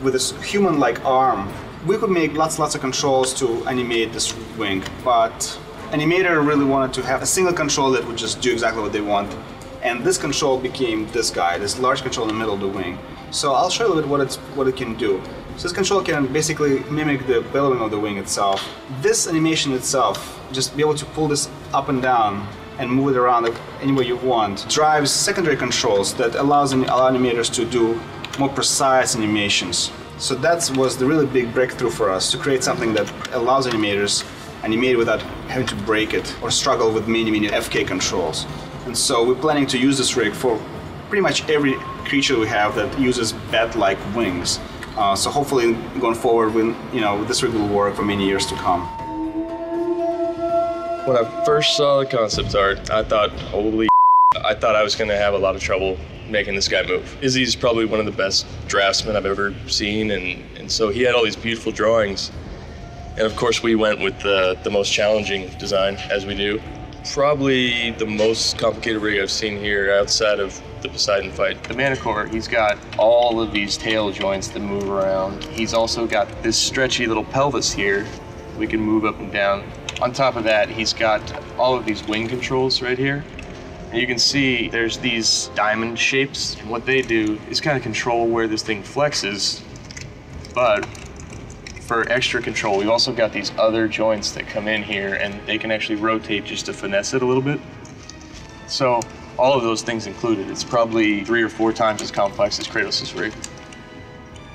with this human-like arm. We could make lots of controls to animate this wing, but animator really wanted to have a single control that would just do exactly what they want. And this control became this guy, this large control in the middle of the wing. So I'll show you a little bit what it can do. So this control can basically mimic the billowing of the wing itself. This animation itself, just be able to pull this up and down and move it around any way you want, drives secondary controls that allow animators to do more precise animations. So that was the really big breakthrough for us, to create something that allows animators animate without having to break it or struggle with many FK controls. And so we're planning to use this rig for pretty much every creature we have that uses bat-like wings. So hopefully going forward, this rig will work for many years to come. When I first saw the concept art, I thought, holy I thought I was going to have a lot of trouble making this guy move. Izzy's probably one of the best draftsmen I've ever seen, and so he had all these beautiful drawings. And of course we went with the most challenging design, as we do. Probably the most complicated rig I've seen here outside of the Poseidon fight. The Manicore, he's got all of these tail joints that move around. He's also got this stretchy little pelvis here. We can move up and down. On top of that, he's got all of these wing controls right here. And you can see there's these diamond shapes, and what they do is kind of control where this thing flexes. But for extra control, we've also got these other joints that come in here, and they can actually rotate just to finesse it a little bit. So all of those things included, it's probably 3 or 4 times as complex as Kratos' rig.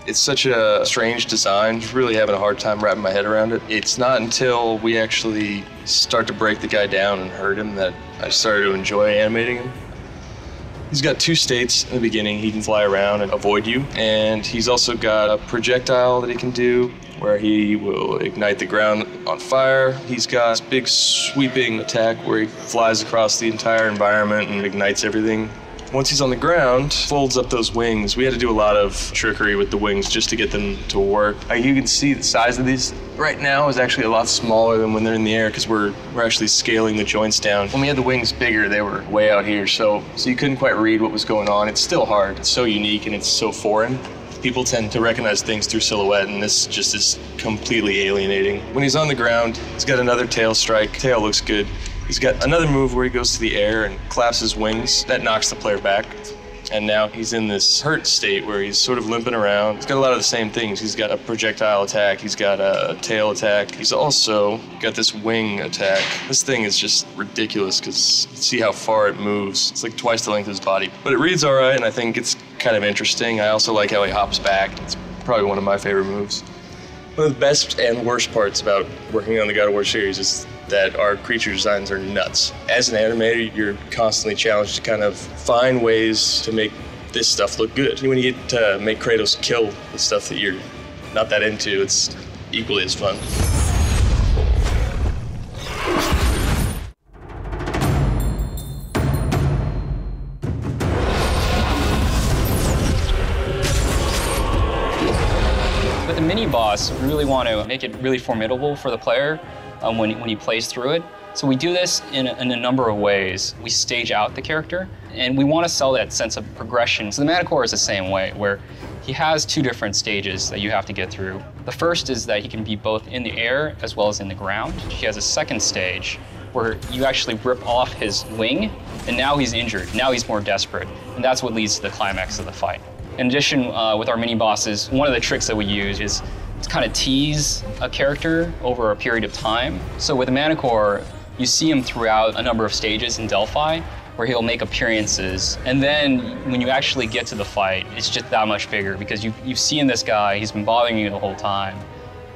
It's such a strange design, really having a hard time wrapping my head around it. It's not until we actually start to break the guy down and hurt him that I started to enjoy animating him. He's got 2 states in the beginning. He can fly around and avoid you, and he's also got a projectile that he can do where he will ignite the ground on fire. He's got this big sweeping attack where he flies across the entire environment and ignites everything. Once he's on the ground, folds up those wings. We had to do a lot of trickery with the wings just to get them to work. You can see the size of these right now is actually a lot smaller than when they're in the air because we're actually scaling the joints down. When we had the wings bigger, they were way out here, so you couldn't quite read what was going on. It's still hard. It's so unique and it's so foreign. People tend to recognize things through silhouette, and this just is completely alienating. When he's on the ground, he's got another tail strike. Tail looks good. He's got another move where he goes to the air and claps his wings. That knocks the player back. And now he's in this hurt state where he's sort of limping around. He's got a lot of the same things. He's got a projectile attack. He's got a tail attack. He's also got this wing attack. This thing is just ridiculous because see how far it moves. It's like twice the length of his body. But it reads all right, and I think it's kind of interesting. I also like how he hops back. It's probably one of my favorite moves. One of the best and worst parts about working on the God of War series is that our creature designs are nuts. As an animator, you're constantly challenged to kind of find ways to make this stuff look good. When you get to make Kratos kill the stuff that you're not that into, it's equally as fun. With the mini boss, we really want to make it really formidable for the player when he plays through it. So we do this in a number of ways. We stage out the character, and we want to sell that sense of progression. So the Manicore is the same way, where he has 2 different stages that you have to get through. The first is that he can be both in the air as well as in the ground. He has a second stage where you actually rip off his wing, and now he's injured. Now he's more desperate, and that's what leads to the climax of the fight. In addition, with our mini bosses, one of the tricks that we use is to kind of tease a character over a period of time. So with the Manicore, you see him throughout a number of stages in Delphi where he'll make appearances. And then when you actually get to the fight, it's just that much bigger because you've seen this guy, he's been bothering you the whole time.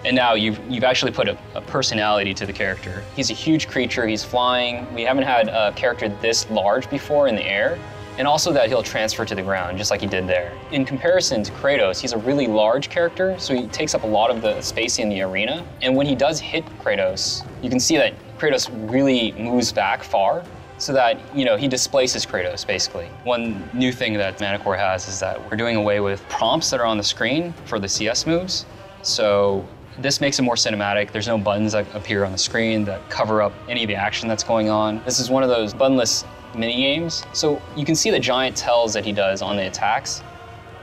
And now you've actually put a personality to the character. He's a huge creature, he's flying. We haven't had a character this large before in the air. And also that he'll transfer to the ground, just like he did there. In comparison to Kratos, he's a really large character, so he takes up a lot of the space in the arena. And when he does hit Kratos, you can see that Kratos really moves back far, so that, he displaces Kratos, basically. One new thing that Manicore has is that we're doing away with prompts that are on the screen for the CS moves. So this makes it more cinematic. There's no buttons that appear on the screen that cover up any of the action that's going on. This is one of those buttonless mini games. So you can see the giant tells that he does on the attacks.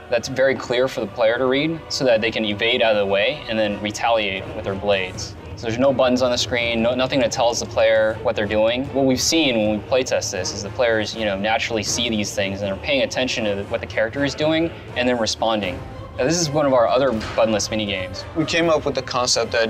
That's very clear for the player to read so that they can evade out of the way and then retaliate with their blades. So there's no buttons on the screen, nothing that tells the player what they're doing. What we've seen when we playtest this is the players, naturally see these things and are paying attention to what the character is doing and then responding. Now, this is one of our other buttonless mini games. We came up with the concept that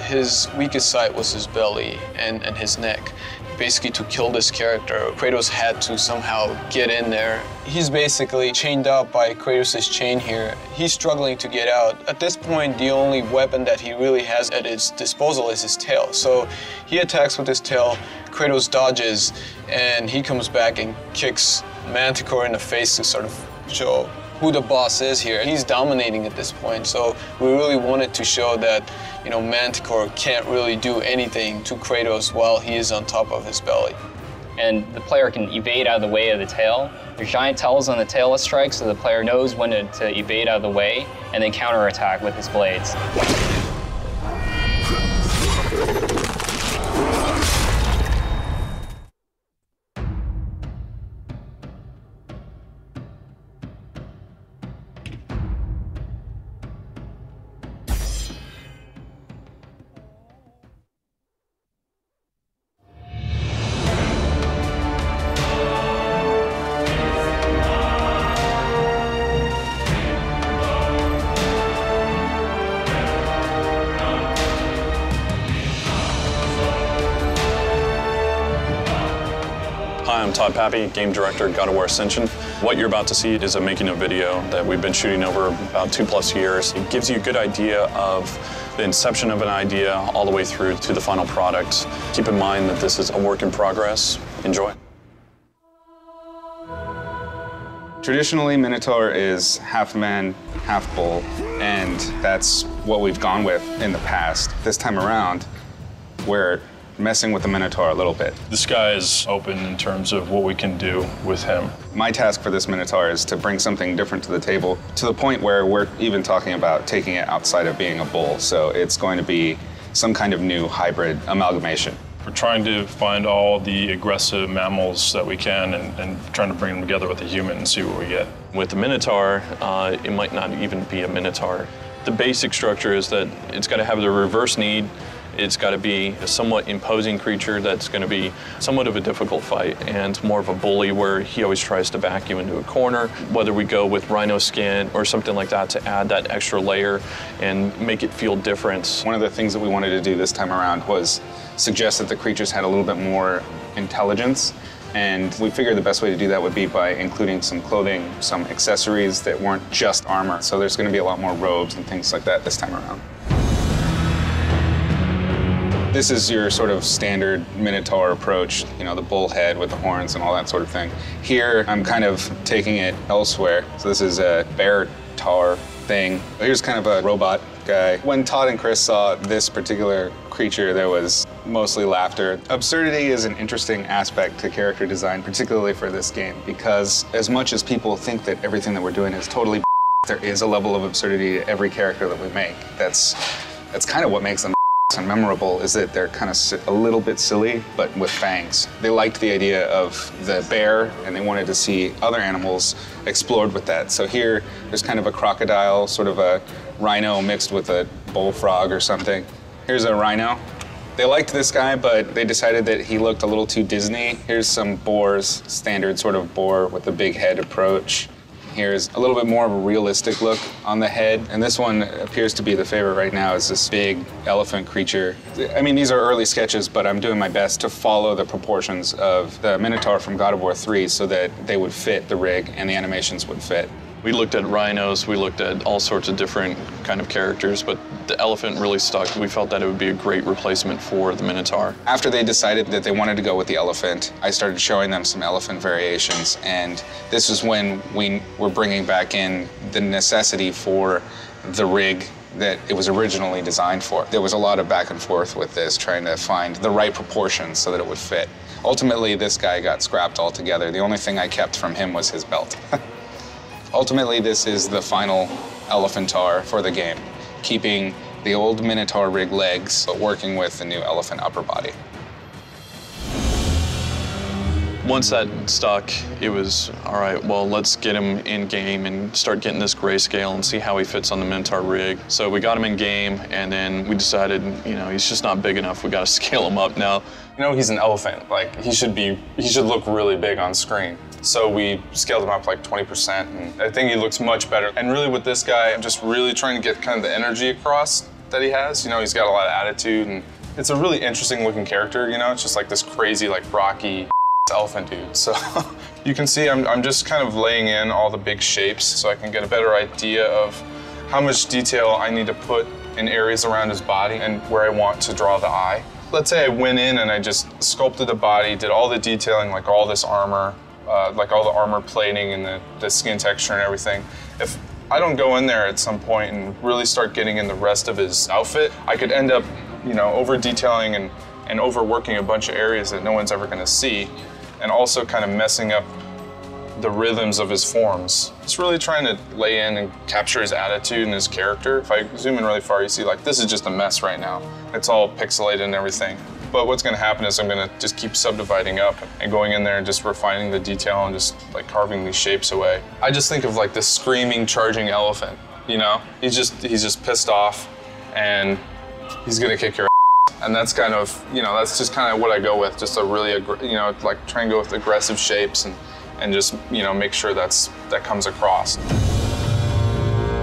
his weakest side was his belly and his neck. Basically, to kill this character, Kratos had to somehow get in there. He's basically chained up by Kratos' chain here. He's struggling to get out. At this point, the only weapon that he really has at his disposal is his tail. So he attacks with his tail, Kratos dodges, and he comes back and kicks Manticore in the face to sort of show who the boss is here. He's dominating at this point, so we really wanted to show that, Manticore can't really do anything to Kratos while he is on top of his belly. and the player can evade out of the way of the tail. There's giant tails on the tail that strike, so the player knows when to evade out of the way and then counterattack with his blades. Hi, I'm Todd Pappy, Game Director at God of War Ascension. What you're about to see is a making of video that we've been shooting over about 2+ years. It gives you a good idea of the inception of an idea all the way through to the final product. Keep in mind that this is a work in progress. Enjoy. Traditionally, Minotaur is half man, half bull, and that's what we've gone with in the past. This time around, we're messing with the Minotaur a little bit. The sky is open in terms of what we can do with him. My task for this Minotaur is to bring something different to the table, to the point where we're even talking about taking it outside of being a bull. So it's going to be some kind of new hybrid amalgamation. We're trying to find all the aggressive mammals that we can and trying to bring them together with a human and see what we get. With the Minotaur, it might not even be a Minotaur. The basic structure is that it's got to have the reverse need. It's got to be a somewhat imposing creature that's going to be somewhat of a difficult fight and more of a bully where he always tries to back you into a corner. Whether we go with rhino skin or something like that to add that extra layer and make it feel different. One of the things that we wanted to do this time around was suggest that the creatures had a little bit more intelligence. And we figured the best way to do that would be by including some clothing, some accessories that weren't just armor. So there's going to be a lot more robes and things like that this time around. This is your sort of standard Minotaur approach, you know, the bull head with the horns and all that sort of thing. Here, I'm kind of taking it elsewhere. So this is a bear tar thing. Here's kind of a robot guy. When Todd and Chris saw this particular creature, there was mostly laughter. Absurdity is an interesting aspect to character design, particularly for this game, because as much as people think that everything that we're doing is totally there is a level of absurdity to every character that we make. That's kind of what makes them and memorable, is that they're kind of a little bit silly, but with fangs. They liked the idea of the bear, and they wanted to see other animals explored with that. So here, there's kind of a crocodile, sort of a rhino mixed with a bullfrog or something. Here's a rhino. They liked this guy, but they decided that he looked a little too Disney. Here's some boars, standard sort of boar with a big head approach. Here's a little bit more of a realistic look on the head. And this one appears to be the favorite right now, is this big elephant creature. I mean, these are early sketches, but I'm doing my best to follow the proportions of the Minotaur from God of War 3 so that they would fit the rig and the animations would fit. We looked at rhinos, we looked at all sorts of different kind of characters, but the elephant really stuck. We felt that it would be a great replacement for the Minotaur. After they decided that they wanted to go with the elephant, I started showing them some elephant variations, and this is when we were bringing back in the necessity for the rig that it was originally designed for. There was a lot of back and forth with this, trying to find the right proportions so that it would fit. Ultimately, this guy got scrapped altogether. The only thing I kept from him was his belt. Ultimately, this is the final Elephantar for the game, keeping the old Minotaur rig legs, but working with the new elephant upper body. Once that stuck, it was, all right, well, let's get him in game and start getting this grayscale and see how he fits on the Minotaur rig. So we got him in game, and then we decided, you know, he's just not big enough. We got to scale him up now. You know, he's an elephant. Like, he should look really big on screen. So we scaled him up like 20%, and I think he looks much better. And really with this guy, I'm just really trying to get kind of the energy across that he has. You know, he's got a lot of attitude, and it's a really interesting looking character, you know? It's just like this crazy, like rocky elephant dude. So you can see I'm just kind of laying in all the big shapes so I can get a better idea of how much detail I need to put in areas around his body and where I want to draw the eye. Let's say I went in and I just sculpted the body, did all the detailing, like all this armor, like all the armor plating and the skin texture and everything. If I don't go in there at some point and really start getting in the rest of his outfit, I could end up, you know, over detailing and overworking a bunch of areas that no one's ever gonna see. and also kind of messing up the rhythms of his forms. It's really trying to lay in and capture his attitude and his character. If I zoom in really far, you see like, this is just a mess right now. It's all pixelated and everything. But what's gonna happen is I'm gonna just keep subdividing up and going in there and just refining the detail and just like carving these shapes away. I just think of like this screaming, charging elephant, you know? He's just pissed off and he's gonna kick your ass. And that's kind of, you know, that's just kind of what I go with. Just a really, you know, like try and go with aggressive shapes and just, you know, make sure that comes across.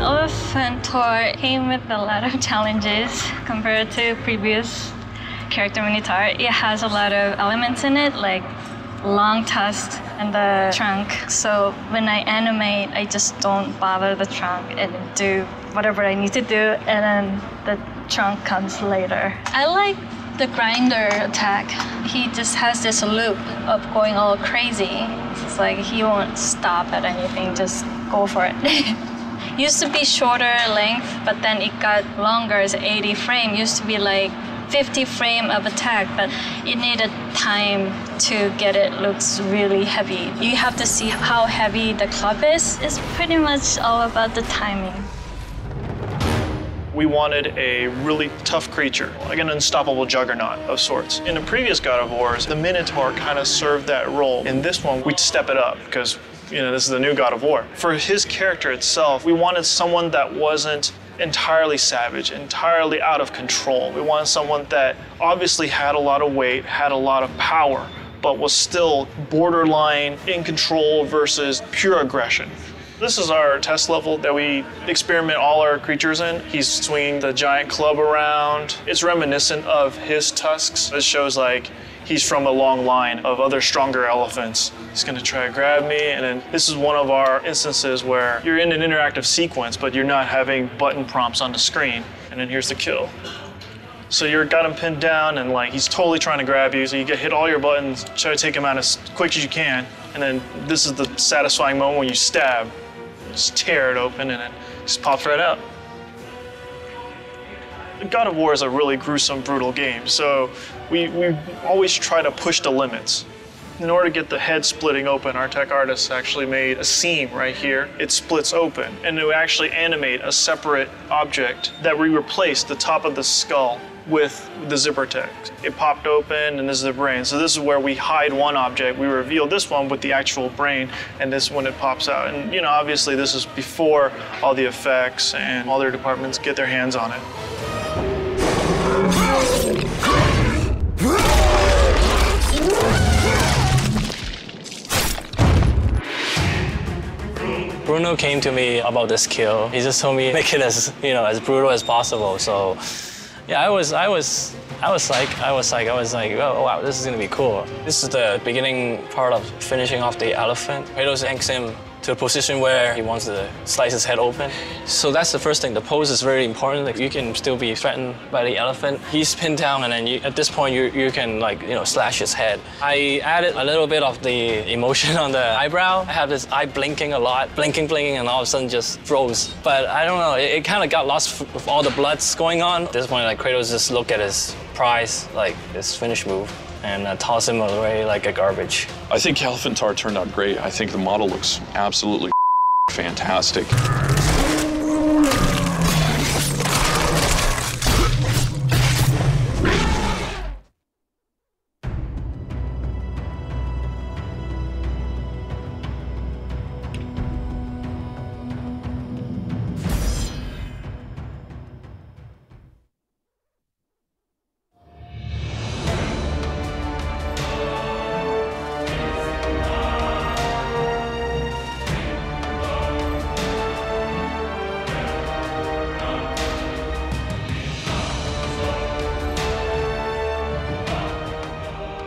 Elephant Tour came with a lot of challenges compared to previous character minotaur. It has a lot of elements in it, like long tusk and the trunk. So when I animate, I just don't bother the trunk and do whatever I need to do, and then the trunk comes later. I like the grinder attack. He just has this loop of going all crazy. It's like he won't stop at anything, just go for it. Used to be shorter length, but then it got longer. It's 80 frame. Used to be like 50 frame of attack, but it needed time to get it looks really heavy. You have to see how heavy the club is. It's pretty much all about the timing. We wanted a really tough creature, like an unstoppable juggernaut of sorts. In the previous God of Wars, the Minotaur kind of served that role. In this one, we'd step it up because, you know, this is the new God of War. For his character itself, we wanted someone that wasn't entirely savage, entirely out of control. We wanted someone that obviously had a lot of weight, had a lot of power, but was still borderline in control versus pure aggression. This is our test level that we experiment all our creatures in. He's swinging the giant club around. It's reminiscent of his tusks. It shows like he's from a long line of other stronger elephants. He's gonna try to grab me, and then this is one of our instances where you're in an interactive sequence, but you're not having button prompts on the screen, and then here's the kill. So you've got him pinned down, and like he's totally trying to grab you, so you hit all your buttons, try to take him out as quick as you can, and then this is the satisfying moment when you stab. Just tear it open and it just pops right out. God of War is a really gruesome, brutal game, so we always try to push the limits. In order to get the head splitting open, our tech artists actually made a seam right here. It splits open, and to actually animate a separate object that we replaced the top of the skull with the zipper tech. It popped open, and this is the brain. So this is where we hide one object. We reveal this one with the actual brain, and this when it pops out. And you know, obviously this is before all the effects and all their departments get their hands on it. Bruno came to me about this kill. He just told me make it as, you know, as brutal as possible. So yeah, I was like, oh wow, this is gonna be cool. This is the beginning part of finishing off the elephant. Kratos yanks him to a position where he wants to slice his head open. So that's the first thing. The pose is very important. Like, you can still be threatened by the elephant. He's pinned down, and then at this point you can, like, you know, slash his head. I added a little bit of the emotion on the eyebrow. I have this eye blinking a lot, blinking, and all of a sudden just froze. But I don't know, it kind of got lost with all the bloods going on. At this point, like, Kratos just looked at his prize, like his finish move, and toss him away like a garbage. I think Elephant Tar turned out great. I think the model looks absolutely fantastic.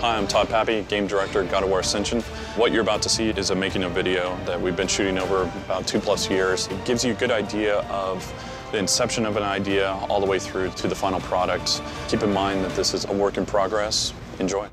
Hi, I'm Todd Pappy, Game Director at God of War Ascension. What you're about to see is a making of video that we've been shooting over about 2+ years. It gives you a good idea of the inception of an idea all the way through to the final product. Keep in mind that this is a work in progress. Enjoy.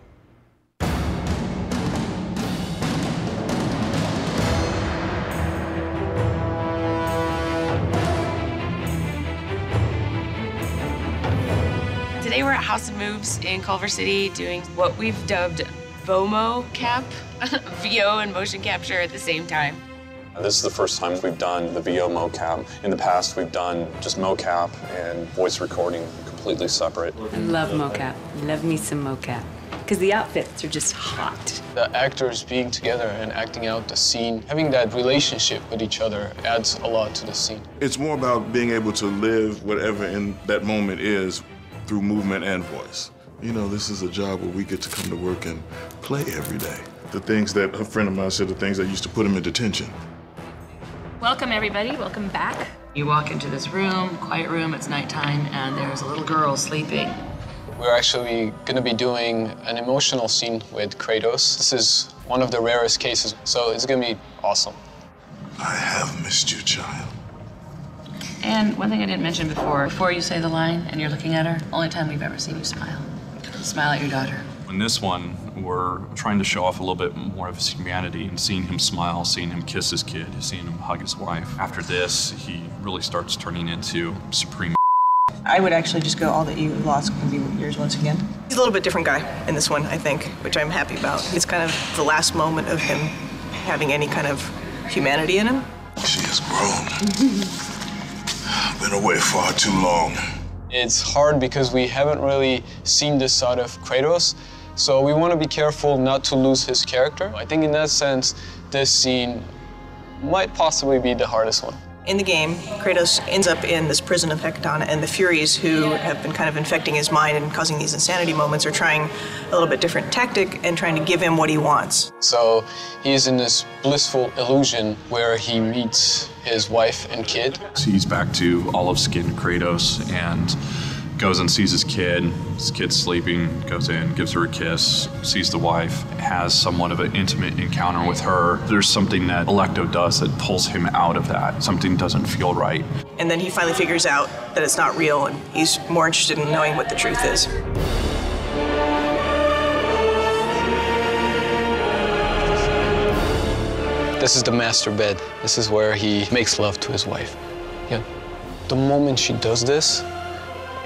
Today we're at House of Moves in Culver City doing what we've dubbed VOMO cap, VO and motion capture at the same time. This is the first time we've done the VO mocap. In the past, we've done just mocap and voice recording completely separate. I love mocap. Love me some mocap. Because the outfits are just hot. The actors being together and acting out the scene, having that relationship with each other adds a lot to the scene. It's more about being able to live whatever in that moment is through movement and voice. You know, this is a job where we get to come to work and play every day. The things that a friend of mine said, the things that used to put him in detention. Welcome, everybody. Welcome back. You walk into this room, quiet room, it's nighttime, and there's a little girl sleeping. We're actually going to be doing an emotional scene with Kratos. This is one of the rarest cases, so it's going to be awesome. I have missed you, child. And one thing I didn't mention before you say the line and you're looking at her, only time we've ever seen you smile. Smile at your daughter. In this one, we're trying to show off a little bit more of his humanity and seeing him smile, seeing him kiss his kid, seeing him hug his wife. After this, he really starts turning into supreme. I would actually just go all that you lost can be yours once again. He's a little bit different guy in this one, I think, which I'm happy about. It's kind of the last moment of him having any kind of humanity in him. She has grown. Been away far too long. It's hard because we haven't really seen this side of Kratos, so we want to be careful not to lose his character. I think in that sense, this scene might possibly be the hardest one. In the game, Kratos ends up in this prison of Hecatana, and the Furies, who have been kind of infecting his mind and causing these insanity moments, are trying a little bit different tactic and trying to give him what he wants. So he's in this blissful illusion where he meets his wife and kid. He's back to olive skinned Kratos and goes and sees his kid. His kid's sleeping, goes in, gives her a kiss, sees the wife, has somewhat of an intimate encounter with her. There's something that Alecto does that pulls him out of that. Something doesn't feel right. And then he finally figures out that it's not real, and he's more interested in knowing what the truth is. This is the master bed. This is where he makes love to his wife. Yeah. The moment she does this,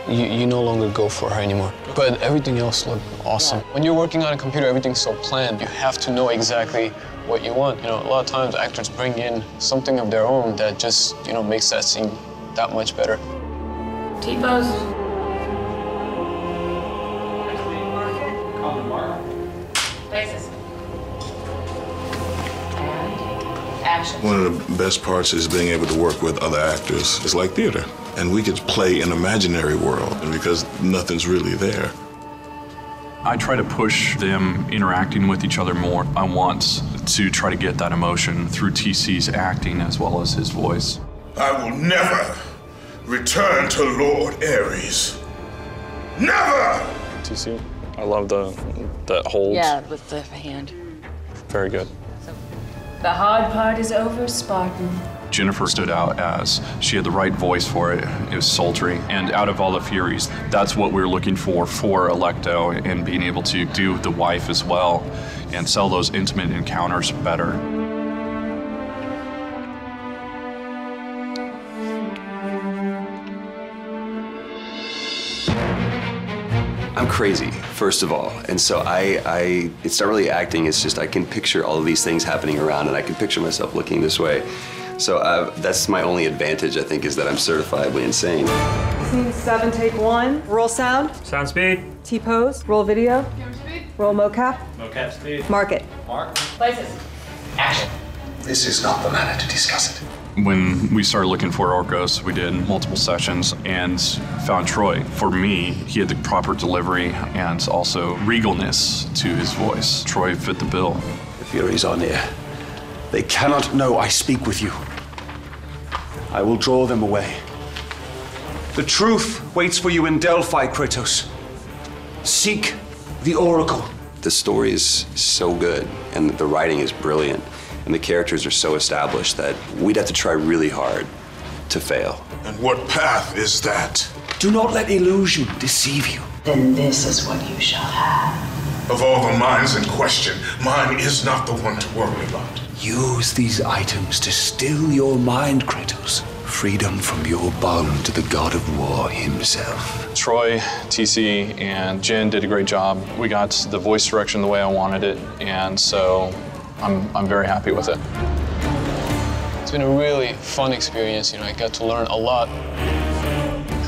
you no longer go for her anymore. But everything else looked awesome. When you're working on a computer, everything's so planned. You have to know exactly what you want. You know, a lot of times actors bring in something of their own that just, you know, makes that scene that much better. T-pose. Places. And action. One of the best parts is being able to work with other actors. It's like theater. And we could play an imaginary world because nothing's really there. I try to push them interacting with each other more. I want to try to get that emotion through TC's acting as well as his voice. I will never return to Lord Ares. Never! TC, I love that hold. Yeah, with the hand. Very good. The hard part is over, Spartan. Jennifer stood out as she had the right voice for it. It was sultry. And out of all the Furies, that's what we were looking for Alecto, and being able to do the wife as well and sell those intimate encounters better. I'm crazy, first of all, and so it's not really acting, it's just I can picture all of these things happening around, and I can picture myself looking this way. So that's my only advantage, I think, is that I'm certifiably insane. Scene 7, take 1. Roll sound. Sound speed. T-pose. Roll video. Roll mocap. Mocap speed. Mark it. Mark. Places. Action. This is not the manner to discuss it. When we started looking for Orcos, we did multiple sessions and found Troy. For me, he had the proper delivery and also regalness to his voice. Troy fit the bill. The Furies are near. They cannot know I speak with you. I will draw them away. The truth waits for you in Delphi, Kratos. Seek the Oracle. The story is so good, and the writing is brilliant, and the characters are so established that we'd have to try really hard to fail. And what path is that? Do not let illusion deceive you. Then this is what you shall have. Of all the minds in question, mine is not the one to worry about. Use these items to still your mind, Kratos. freedom from your bond to the god of war himself. Troy, TC, and Jen did a great job. We got the voice direction the way I wanted it, and so I'm very happy with it. It's been a really fun experience. You know, I got to learn a lot.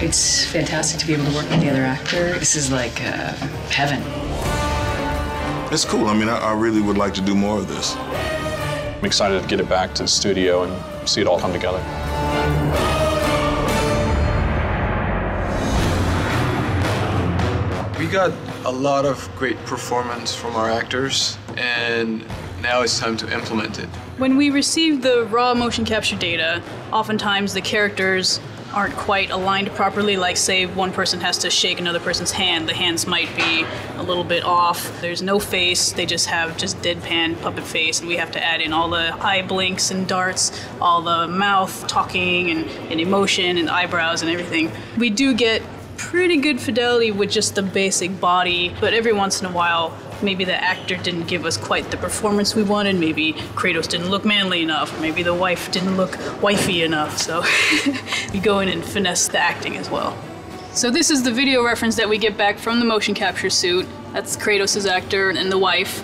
It's fantastic to be able to work with the other actor. This is like heaven. It's cool. I mean, I really would like to do more of this. I'm excited to get it back to the studio and see it all come together. We got a lot of great performance from our actors, and now it's time to implement it. When we receive the raw motion capture data, oftentimes the characters aren't quite aligned properly, like say one person has to shake another person's hand. The hands might be a little bit off. There's no face, they just have deadpan puppet face, and we have to add in all the eye blinks and darts, all the mouth talking and emotion and eyebrows and everything. We do get pretty good fidelity with just the basic body, but every once in a while maybe the actor didn't give us quite the performance we wanted, maybe Kratos didn't look manly enough, or maybe the wife didn't look wifey enough, so we go in and finesse the acting as well. So this is the video reference that we get back from the motion capture suit. That's Kratos' actor and the wife.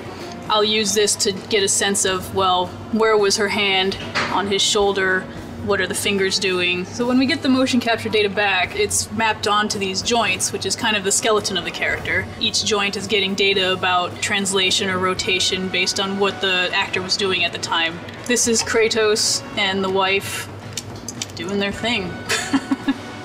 I'll use this to get a sense of, well, where was her hand on his shoulder? What are the fingers doing? So when we get the motion capture data back, it's mapped onto these joints, which is kind of the skeleton of the character. Each joint is getting data about translation or rotation based on what the actor was doing at the time. This is Kratos and the wife doing their thing.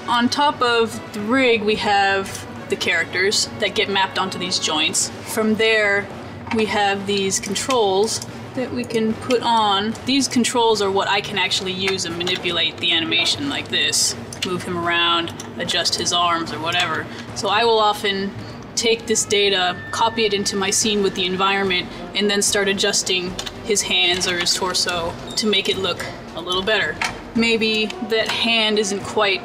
On top of the rig, we have the characters that get mapped onto these joints. From there, we have these controls that we can put on. These controls are what I can actually use and manipulate the animation like this. Move him around, adjust his arms or whatever. So I will often take this data, copy it into my scene with the environment, and then start adjusting his hands or his torso to make it look a little better. Maybe that hand isn't quite,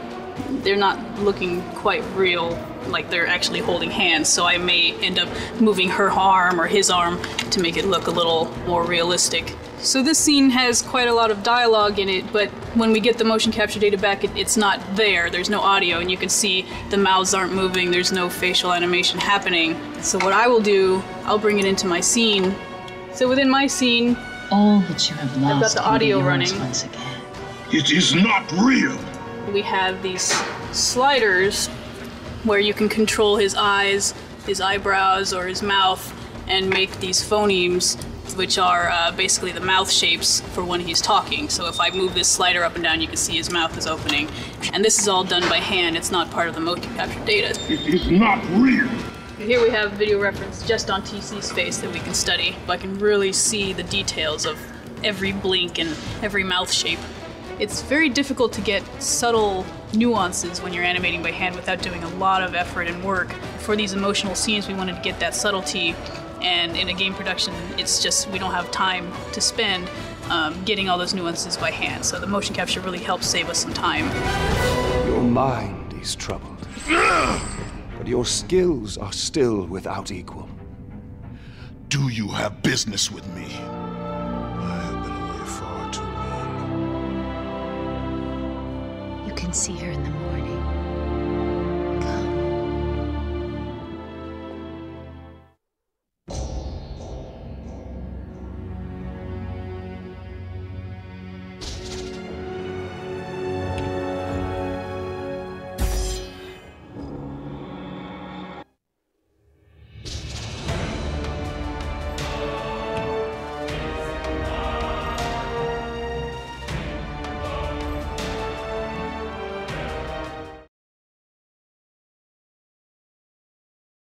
they're not looking quite real, like they're actually holding hands, so I may end up moving her arm or his arm to make it look a little more realistic. So this scene has quite a lot of dialogue in it, but when we get the motion capture data back, it's not there. There's no audio, and you can see the mouths aren't moving, there's no facial animation happening. So what I will do, I'll bring it into my scene. So within my scene, all that you have lost, I've got the audio running. Once again. It is not real. We have these sliders where you can control his eyes, his eyebrows, or his mouth, and make these phonemes, which are basically the mouth shapes for when he's talking. So if I move this slider up and down, you can see his mouth is opening. And this is all done by hand, it's not part of the motion capture data. It is not real. Here we have video reference just on TC's face that we can study. I can really see the details of every blink and every mouth shape. It's very difficult to get subtle nuances when you're animating by hand without doing a lot of effort and work. For these emotional scenes, we wanted to get that subtlety, and in a game production, it's just, we don't have time to spend getting all those nuances by hand. So the motion capture really helps save us some time. Your mind is troubled, but your skills are still without equal. Do you have business with me? You can see her in the